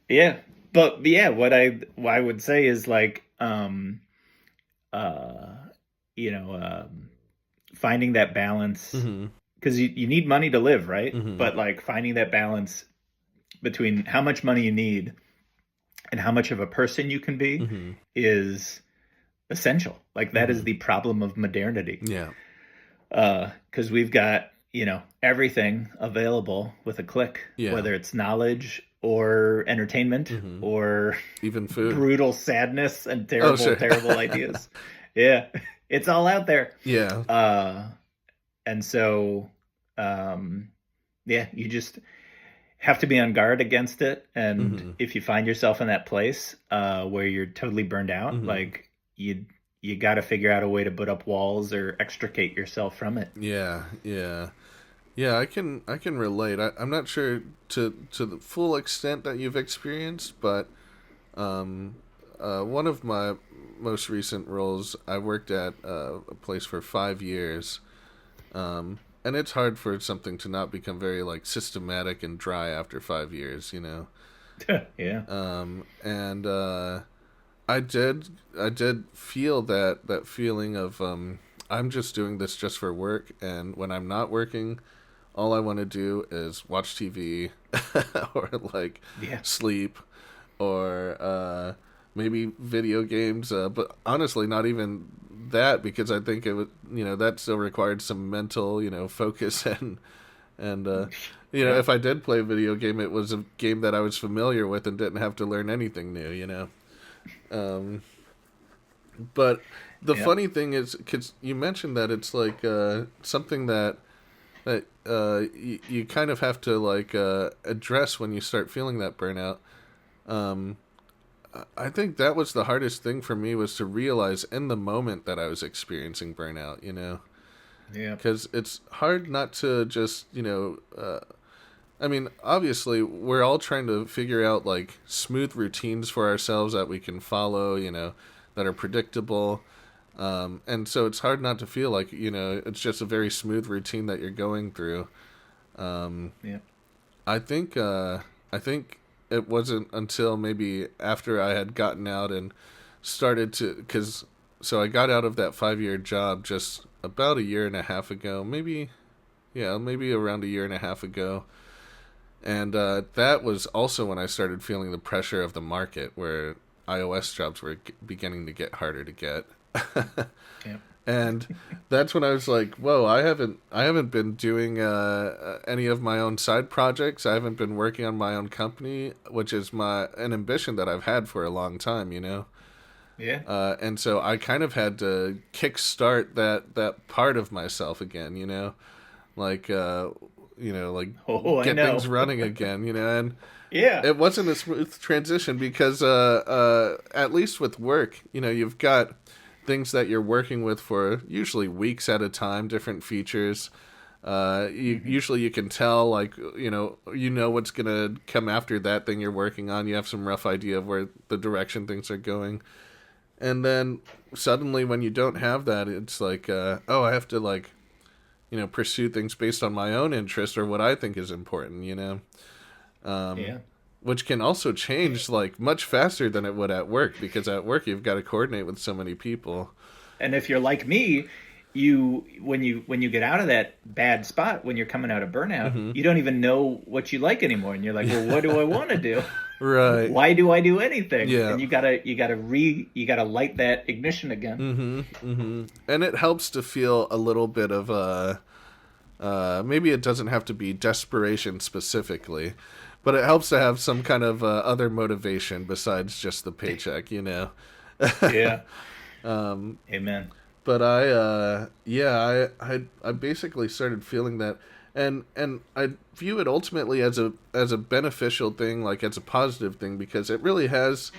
D: Yeah. But yeah, what I would say is like, finding that balance, because you need money to live, right? But like finding that balance between how much money you need and how much of a person you can be is essential. Like that is the problem of modernity.
C: Yeah.
D: Because we've got, you know, everything available with a click, whether it's knowledge or entertainment or
C: even food,
D: brutal sadness and terrible ideas. Yeah, it's all out there.
C: Yeah.
D: And so, you just have to be on guard against it. And if you find yourself in that place where you're totally burned out, like you got to figure out a way to put up walls or extricate yourself from it.
C: Yeah. I can relate. I'm not sure to the full extent that you've experienced, but one of my most recent roles, I worked at a place for 5 years, and it's hard for something to not become very like systematic and dry after 5 years, you know.
D: Yeah.
C: And I did feel that feeling of I'm just doing this just for work, and when I'm not working, all I want to do is watch TV or like sleep or maybe video games. But honestly, not even that, because I think it would, you know, that still required some mental, you know, focus and you know, if I did play a video game, it was a game that I was familiar with and didn't have to learn anything new, you know. But the funny thing is, because you mentioned that it's like something that that you kind of have to like address when you start feeling that burnout. Um, I think that was the hardest thing for me, was to realize in the moment that I was experiencing burnout, you know?
D: Yeah.
C: Because it's hard not to just, I mean, obviously, we're all trying to figure out, like, smooth routines for ourselves that we can follow, that are predictable. And so it's hard not to feel like, it's just a very smooth routine that you're going through.
D: Yeah.
C: I think it wasn't until maybe after I had gotten out and started to, so I got out of that 5-year job just about a year and a half ago, maybe around a year and a half ago. And that was also when I started feeling the pressure of the market, where iOS jobs were beginning to get harder to get.
D: Yeah.
C: And that's when I was like, whoa, I haven't been doing any of my own side projects. I haven't been working on my own company, which is an ambition that I've had for a long time,
D: Yeah.
C: And so I kind of had to kickstart that part of myself again, like get things running again, and
D: Yeah.
C: it wasn't a smooth transition because at least with work, you've got things that you're working with for usually weeks at a time, different features. Usually you can tell, like, what's going to come after that thing you're working on. You have some rough idea of where the direction things are going. And then suddenly when you don't have that, it's like, I have to, like, pursue things based on my own interest or what I think is important,
D: Yeah.
C: Which can also change, like, much faster than it would at work, because at work you've got to coordinate with so many people.
D: And if you're like me, when you get out of that bad spot, when you're coming out of burnout, you don't even know what you like anymore, and you're like, well, what do I want to do?
C: Right.
D: Why do I do anything?
C: Yeah.
D: And you gotta light that ignition again.
C: And it helps to feel a little bit of maybe it doesn't have to be desperation specifically, but it helps to have some kind of other motivation besides just the paycheck,
D: Yeah. Amen.
C: But I basically started feeling that, and I view it ultimately as a beneficial thing, like as a positive thing, because it really has,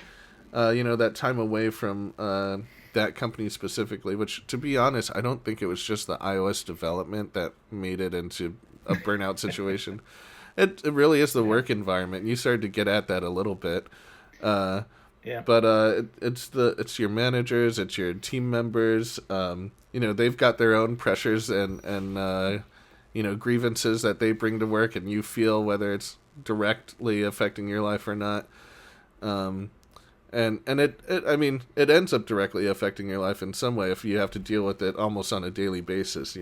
C: that time away from that company specifically. Which, to be honest, I don't think it was just the iOS development that made it into a burnout situation. It really is the work environment. You started to get at that a little bit.
D: Yeah.
C: But it's your managers, it's your team members. They've got their own pressures and grievances that they bring to work, and you feel whether it's directly affecting your life or not. And it ends up directly affecting your life in some way if you have to deal with it almost on a daily basis,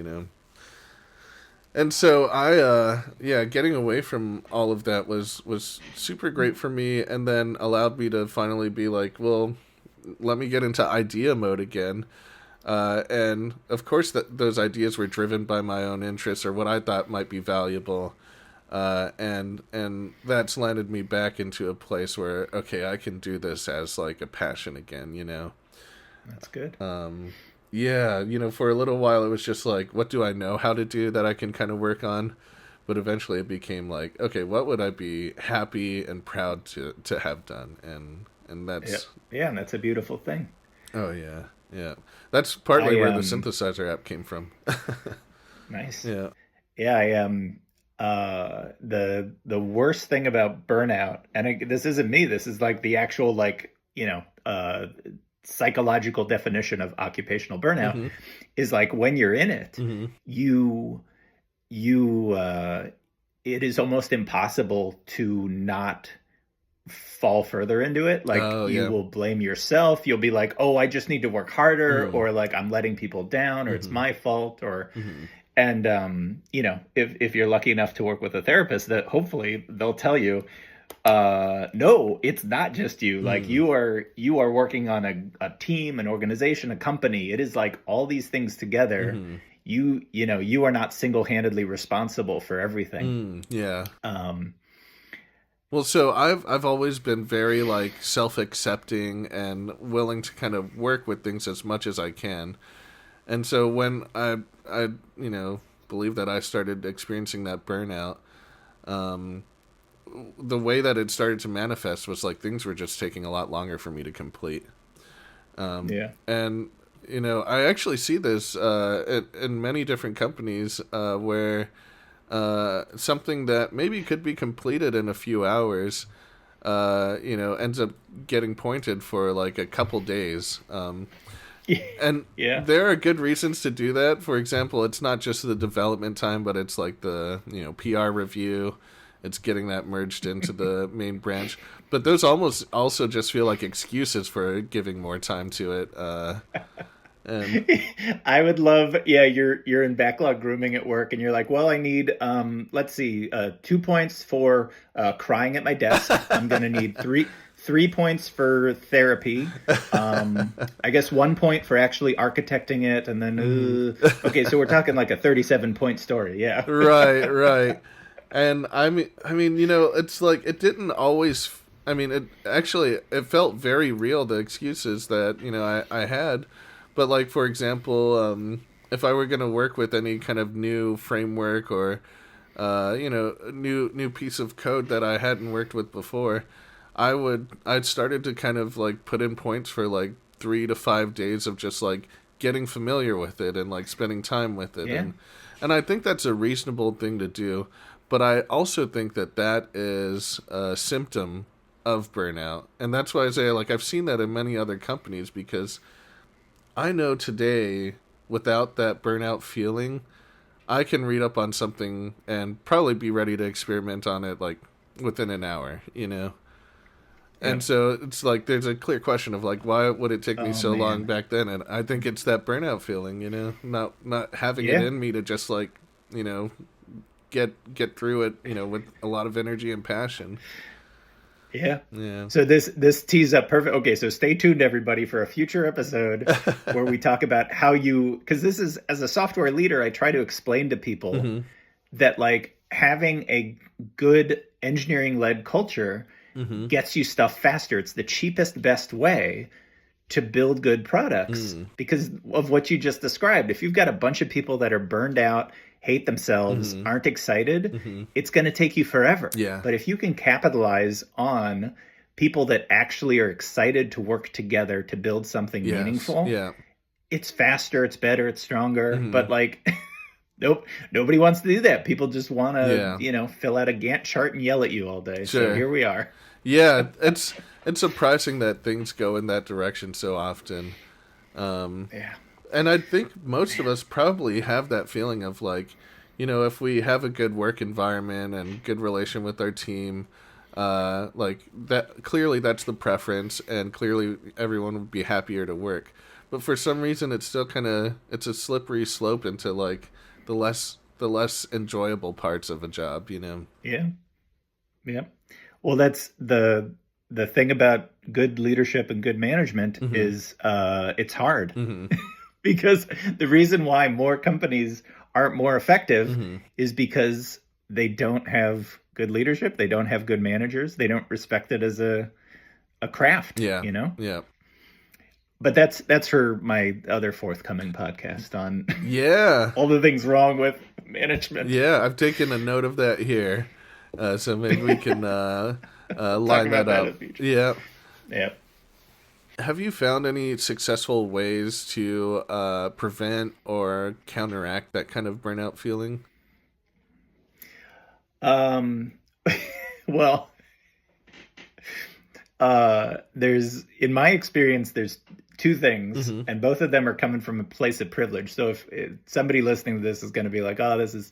C: And so getting away from all of that was super great for me, and then allowed me to finally be like, well, let me get into idea mode again. And of course those ideas were driven by my own interests or what I thought might be valuable. And that's landed me back into a place where, okay, I can do this as like a passion again,
D: That's good.
C: Yeah, for a little while it was just like, what do I know how to do that I can kind of work on? But eventually it became like, okay, what would I be happy and proud to have done? And that's...
D: Yeah, and that's a beautiful thing.
C: Oh, yeah, yeah. That's partly where the synthesizer app came from.
D: Nice.
C: Yeah.
D: Yeah, the worst thing about burnout, and this isn't me, this is like the actual, like, psychological definition of occupational burnout, is like when you're in it, it is almost impossible to not fall further into it. Like, you will blame yourself. You'll be like, oh, I just need to work harder, or like I'm letting people down, or it's my fault, or and if you're lucky enough to work with a therapist, that hopefully they'll tell you, no, it's not just you. Like, you are working on a team, an organization, a company. It is like all these things together. You are not single-handedly responsible for everything.
C: Yeah. Well, so I've always been very like self-accepting and willing to kind of work with things as much as I can. And so when I believe that I started experiencing that burnout, the way that it started to manifest was like things were just taking a lot longer for me to complete. And I actually see this in many different companies where something that maybe could be completed in a few hours, ends up getting pointed for like a couple days. And there are good reasons to do that. For example, it's not just the development time, but it's like the PR review. It's getting that merged into the main branch. But those almost also just feel like excuses for giving more time to it. And
D: I would love, you're in backlog grooming at work, and you're like, well, I need, 2 points for crying at my desk. I'm going to need three points for therapy. I guess 1 point for actually architecting it, and then okay, so we're talking like a 37-point story. Yeah,
C: right. And I mean, it's like it didn't always. I mean, it felt very real, the excuses that I had. But like, for example, if I were going to work with any kind of new framework or new piece of code that I hadn't worked with before, I'd started to kind of like put in points for like 3 to 5 days of just like getting familiar with it and like spending time with it. And I think that's a reasonable thing to do. But I also think that is a symptom of burnout. And that's why I say, like, I've seen that in many other companies, because I know today, without that burnout feeling, I can read up on something and probably be ready to experiment on it, like, within an hour, And so it's like, there's a clear question of, like, why would it take me so long back then? And I think it's that burnout feeling, not having it in me to just, like, get through it, with a lot of energy and passion.
D: Yeah. So this tees up perfect. Okay, so stay tuned, everybody, for a future episode where we talk about how because this is, as a software leader, I try to explain to people that like having a good engineering-led culture gets you stuff faster. It's the cheapest, best way to build good products because of what you just described. If you've got a bunch of people that are burned out, hate themselves, aren't excited, it's going to take you forever.
C: Yeah.
D: But if you can capitalize on people that actually are excited to work together to build something meaningful, it's faster, it's better, it's stronger. But like, nobody wants to do that. People just want to, fill out a Gantt chart and yell at you all day.
C: Sure.
D: So here we are.
C: Yeah, it's surprising that things go in that direction so often. And I think most of us probably have that feeling of like, if we have a good work environment and good relation with our team, like that, clearly that's the preference, and clearly everyone would be happier to work. But for some reason, it's still it's a slippery slope into like the less enjoyable parts of a job,
D: Yeah. Well, that's the thing about good leadership and good management is it's hard. Because the reason why more companies aren't more effective is because they don't have good leadership. They don't have good managers. They don't respect it as a craft.
C: Yeah.
D: Yeah. But that's for my other forthcoming podcast on all the things wrong with management.
C: Yeah, I've taken a note of that here. So maybe we can line that up. Yeah. Have you found any successful ways to prevent or counteract that kind of burnout feeling?
D: Well, in my experience, there's two things, and both of them are coming from a place of privilege. So if somebody listening to this is going to be like, oh, this is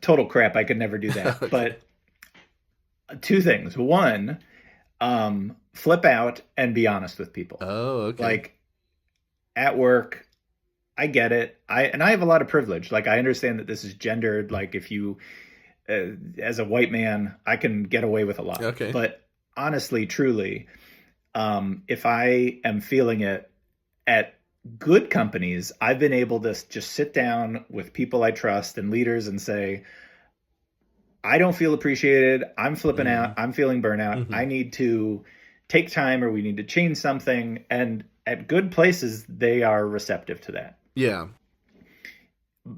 D: total crap, I could never do that. Okay. But two things. One, flip out and be honest with people.
C: Oh, okay.
D: Like at work, I get it. I have a lot of privilege. Like I understand that this is gendered. Like if you, as a white man, I can get away with a lot.
C: Okay.
D: But honestly, truly, if I am feeling it at good companies, I've been able to just sit down with people I trust and leaders and say, I don't feel appreciated. I'm flipping out. I'm feeling burnout. I need to take time, or we need to change something. And at good places, they are receptive to that.
C: Yeah.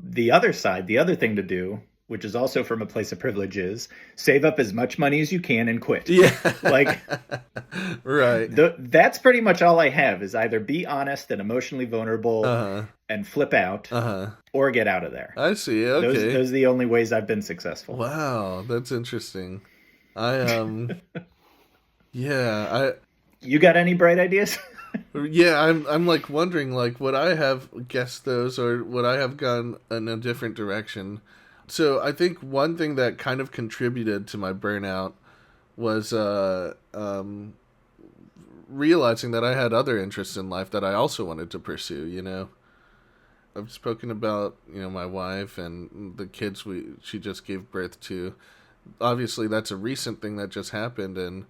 D: the other side, the other thing to do, which is also from a place of privilege, is save up as much money as you can and quit.
C: Yeah.
D: Like,
C: right.
D: that's pretty much all I have, is either be honest and emotionally vulnerable and flip out, or get out of there.
C: I see. Okay.
D: Those are the only ways I've been successful.
C: Wow, that's interesting. Yeah,
D: You got any bright ideas?
C: yeah, I'm like wondering, like, would I have guessed those, or would I have gone in a different direction? So I think one thing that kind of contributed to my burnout was realizing that I had other interests in life that I also wanted to pursue. I've spoken about my wife and the kids she just gave birth to. Obviously, that's a recent thing that just happened, and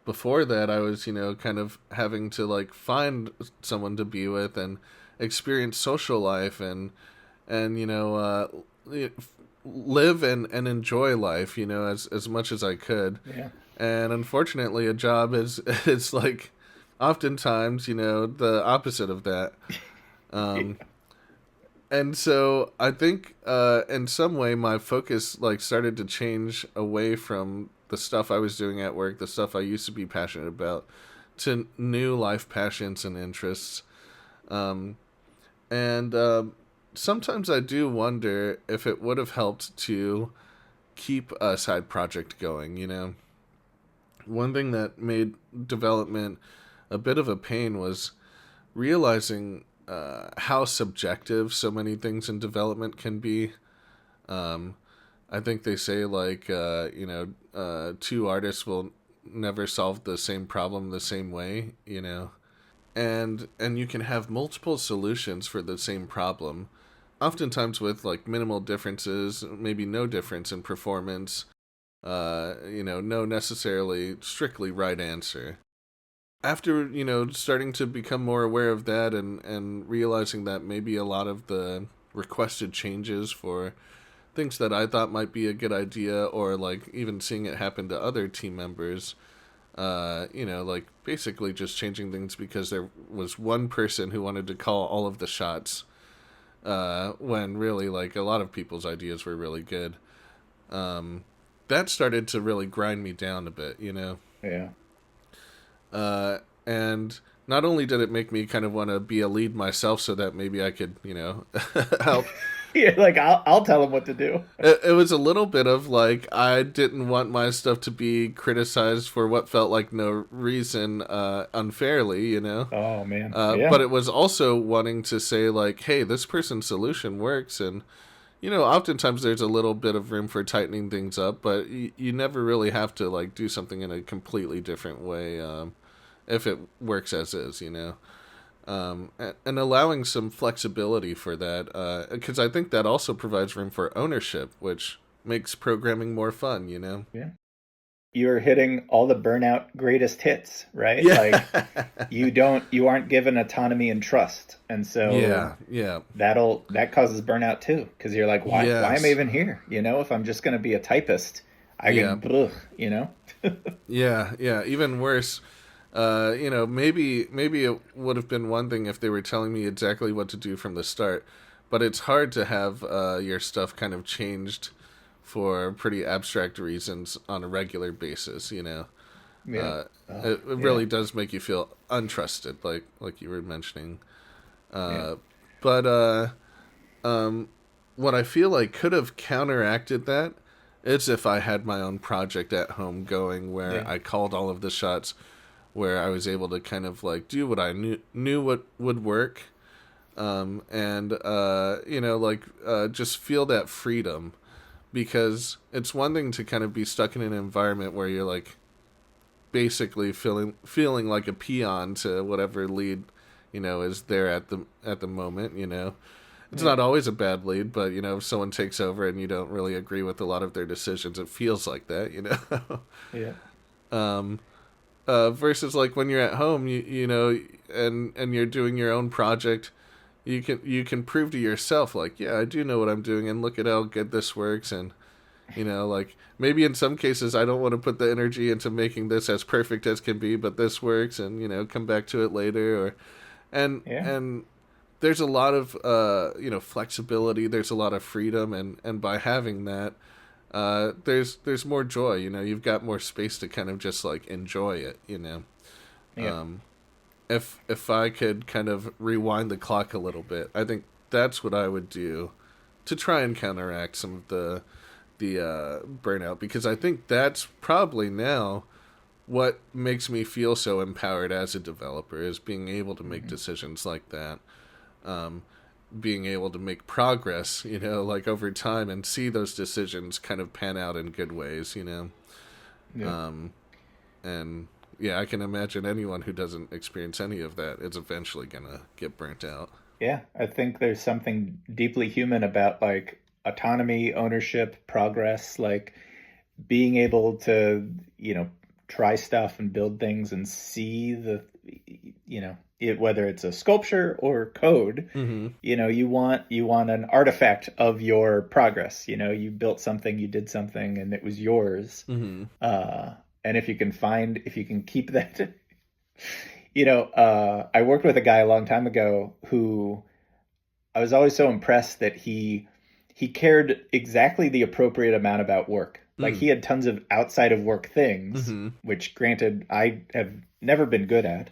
C: before that, I was kind of having to like find someone to be with and experience social life and live and enjoy life, as much as I could.
D: Yeah.
C: And unfortunately, a job is like oftentimes the opposite of that. And so I think in some way my focus like started to change away from the stuff I was doing at work, the stuff I used to be passionate about, to new life passions and interests. Sometimes I do wonder if it would have helped to keep a side project going. One thing that made development a bit of a pain was realizing how subjective so many things in development can be. I think they say like two artists will never solve the same problem the same way, and you can have multiple solutions for the same problem, oftentimes with like minimal differences, maybe no difference in performance, no necessarily strictly right answer. After, starting to become more aware of that and realizing that maybe a lot of the requested changes for things that I thought might be a good idea, or like even seeing it happen to other team members, like basically just changing things because there was one person who wanted to call all of the shots, when really like a lot of people's ideas were really good. That started to really grind me down a bit,
D: Yeah.
C: And not only did it make me kind of want to be a lead myself so that maybe I could, help.
D: Yeah, like I'll tell them what to do.
C: It was a little bit of like, I didn't want my stuff to be criticized for what felt like no reason, unfairly,
D: Oh man.
C: But it was also wanting to say like, hey, this person's solution works. And, oftentimes there's a little bit of room for tightening things up, but you never really have to like do something in a completely different way, if it works as is, and allowing some flexibility for that, because I think that also provides room for ownership, which makes programming more fun,
D: Yeah. You're hitting all the burnout greatest hits, right?
C: Yeah.
D: Like you aren't given autonomy and trust. And so
C: yeah.
D: that causes burnout too. Cause you're like, why am I even here? If I'm just going to be a typist, I can,
C: Yeah. Even worse. Maybe it would have been one thing if they were telling me exactly what to do from the start, but it's hard to have your stuff kind of changed for pretty abstract reasons on a regular basis,
D: Yeah.
C: It really does make you feel untrusted, like you were mentioning. But what I feel like could have counteracted that is if I had my own project at home going where I called all of the shots, where I was able to kind of like do what I knew what would work, and just feel that freedom, because it's one thing to kind of be stuck in an environment where you're like basically feeling like a peon to whatever lead is there at the moment. It's not always a bad lead, but if someone takes over and you don't really agree with a lot of their decisions, it feels like that. Versus like when you're at home, and you're doing your own project, you can prove to yourself like, yeah, I do know what I'm doing, and look at how good this works. And like maybe in some cases I don't want to put the energy into making this as perfect as can be, but this works, and come back to it later, and there's a lot of flexibility. There's a lot of freedom, and by having that, there's more joy. You've got more space to kind of just like enjoy it.
D: Yeah.
C: If I could kind of rewind the clock a little bit, I think that's what I would do to try and counteract some of the burnout, because I think that's probably now what makes me feel so empowered as a developer, is being able to make decisions like that, being able to make progress, like over time, and see those decisions kind of pan out in good ways,
D: Yeah.
C: And yeah, I can imagine anyone who doesn't experience any of that is eventually gonna get burnt out.
D: Yeah, I think there's something deeply human about like autonomy, ownership, progress, like being able to, try stuff and build things and see whether it's a sculpture or code,
C: Mm-hmm.
D: you want an artifact of your progress. You built something, you did something, and it was yours.
C: Mm-hmm.
D: And if you can keep that, I worked with a guy a long time ago who I was always so impressed that he cared exactly the appropriate amount about work. Like he had tons of outside of work things, which granted I have never been good at.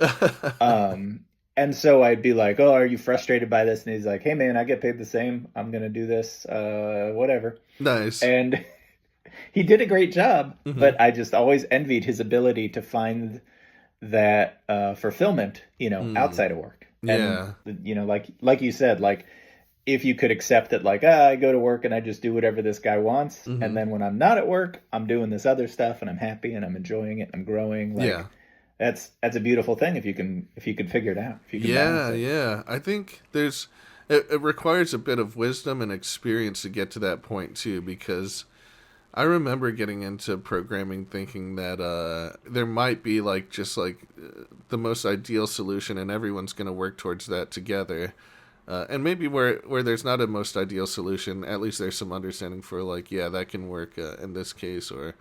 D: And so I'd be like, "Oh, are you frustrated by this?" And he's like, "Hey man, I get paid the same. I'm going to do this, whatever."
C: Nice.
D: And he did a great job, but I just always envied his ability to find that fulfillment, outside of work.
C: Yeah.
D: And, like you said, like if you could accept that, like, I go to work and I just do whatever this guy wants. And then when I'm not at work, I'm doing this other stuff and I'm happy and I'm enjoying it and I'm growing. Like,
C: Yeah.
D: That's a beautiful thing if you can figure it out. If you can balance it.
C: Yeah. I think it requires a bit of wisdom and experience to get to that point too, because I remember getting into programming thinking that there might be like just like the most ideal solution and everyone's going to work towards that together. And maybe where there's not a most ideal solution, at least there's some understanding for like, yeah, that can work in this case, or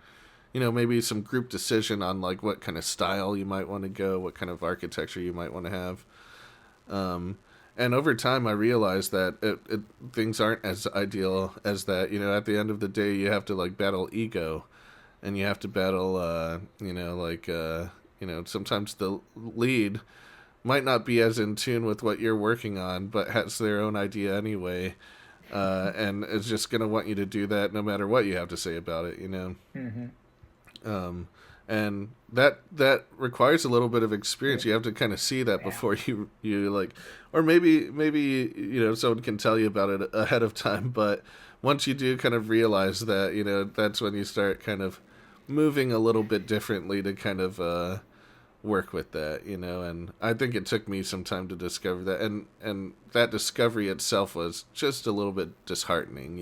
C: maybe some group decision on like what kind of style you might want to go, what kind of architecture you might want to have. And over time, I realized that things aren't as ideal as that. At the end of the day, you have to like battle ego, and you have to battle, sometimes the lead might not be as in tune with what you're working on, but has their own idea anyway, and is just going to want you to do that no matter what you have to say about it. And that requires a little bit of experience. You have to kind of see that before you like, or maybe someone can tell you about it ahead of time. But once you do kind of realize that, that's when you start kind of moving a little bit differently to kind of work with that, and I think it took me some time to discover that, and that discovery itself was just a little bit disheartening,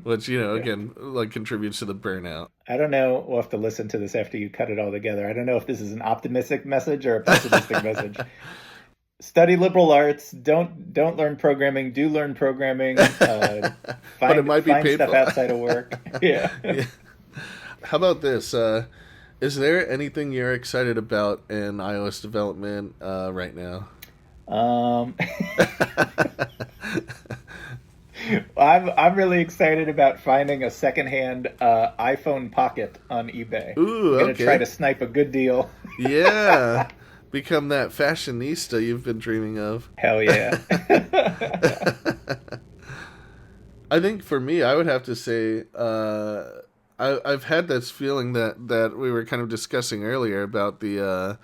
C: which, again, like contributes to the burnout.
D: I don't know. We'll have to listen to this after you cut it all together. I don't know if this is an optimistic message or a pessimistic message. Study liberal arts. Don't learn programming. Do learn programming.
C: But it might be
D: find
C: painful.
D: Stuff outside of work. Yeah.
C: How about this? Is there anything you're excited about in iOS development right now?
D: I'm really excited about finding a secondhand iPhone Pocket on eBay.
C: Ooh,
D: I'm gonna
C: okay.
D: try to snipe a good deal.
C: Yeah, become that fashionista you've been dreaming of.
D: Hell yeah!
C: I think for me, I would have to say I've had this feeling that we were kind of discussing earlier about the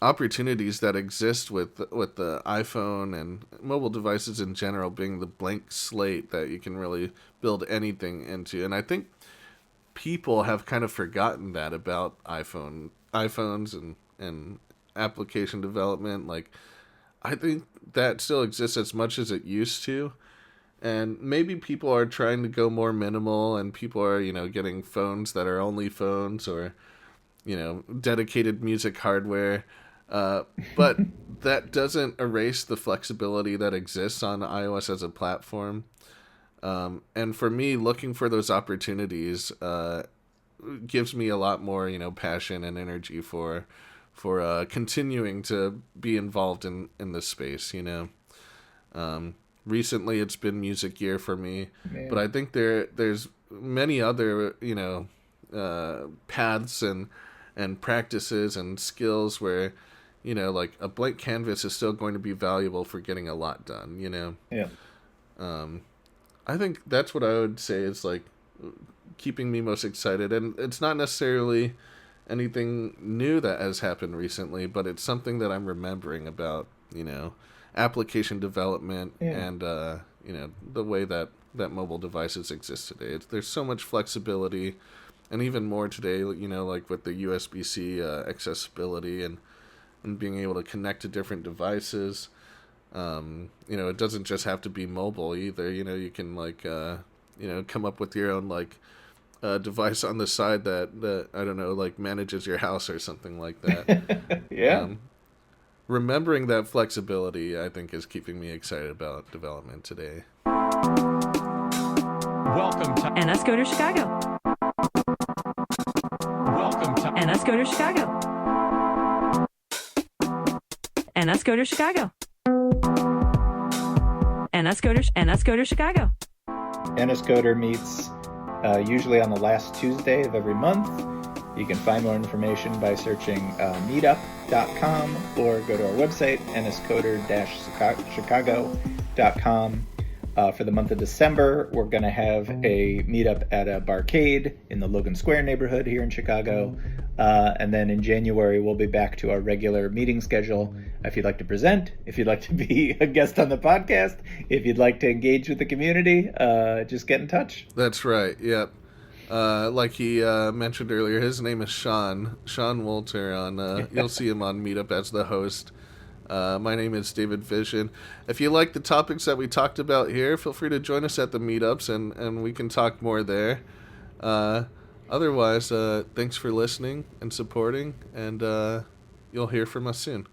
C: opportunities that exist with the iPhone and mobile devices in general being the blank slate that you can really build anything into. And I think people have kind of forgotten that about iPhones and application development. Like, I think that still exists as much as it used to. And maybe people are trying to go more minimal, and people are, getting phones that are only phones, or, dedicated music hardware. But that doesn't erase the flexibility that exists on iOS as a platform. And for me, looking for those opportunities gives me a lot more, passion and energy for continuing to be involved in this space, Recently, it's been music gear for me,
D: Yeah.
C: but I think there's many other paths and practices and skills where like a blank canvas is still going to be valuable for getting a lot done.
D: Yeah.
C: I think that's what I would say is like keeping me most excited, and it's not necessarily anything new that has happened recently, but it's something that I'm remembering about application development
D: Yeah.
C: and the way that mobile devices exist today. There's so much flexibility, and even more today, like with the USB-C accessibility and being able to connect to different devices. It doesn't just have to be mobile either. You can like come up with your own like device on the side that I don't know, like manages your house or something like that.
D: Yeah.
C: Remembering that flexibility, I think, is keeping me excited about development today.
A: Welcome to
B: NSCoder Chicago.
A: Welcome to
B: NSCoder Chicago. NSCoder Chicago. NSCoder Chicago.
D: NSCoder meets usually on the last Tuesday of every month. You can find more information by searching meetup.com or go to our website, NSCoder-chicago.com. For the month of December, we're going to have a meetup at a barcade in the Logan Square neighborhood here in Chicago. And then in January, we'll be back to our regular meeting schedule. If you'd like to present, if you'd like to be a guest on the podcast, if you'd like to engage with the community, just get in touch.
C: That's right. Yep. Like he mentioned earlier, his name is Sean Wolter. You'll see him on Meetup as the host. My name is David Vision. If you like the topics that we talked about here, feel free to join us at the meetups and we can talk more there. Otherwise, thanks for listening and supporting, and you'll hear from us soon.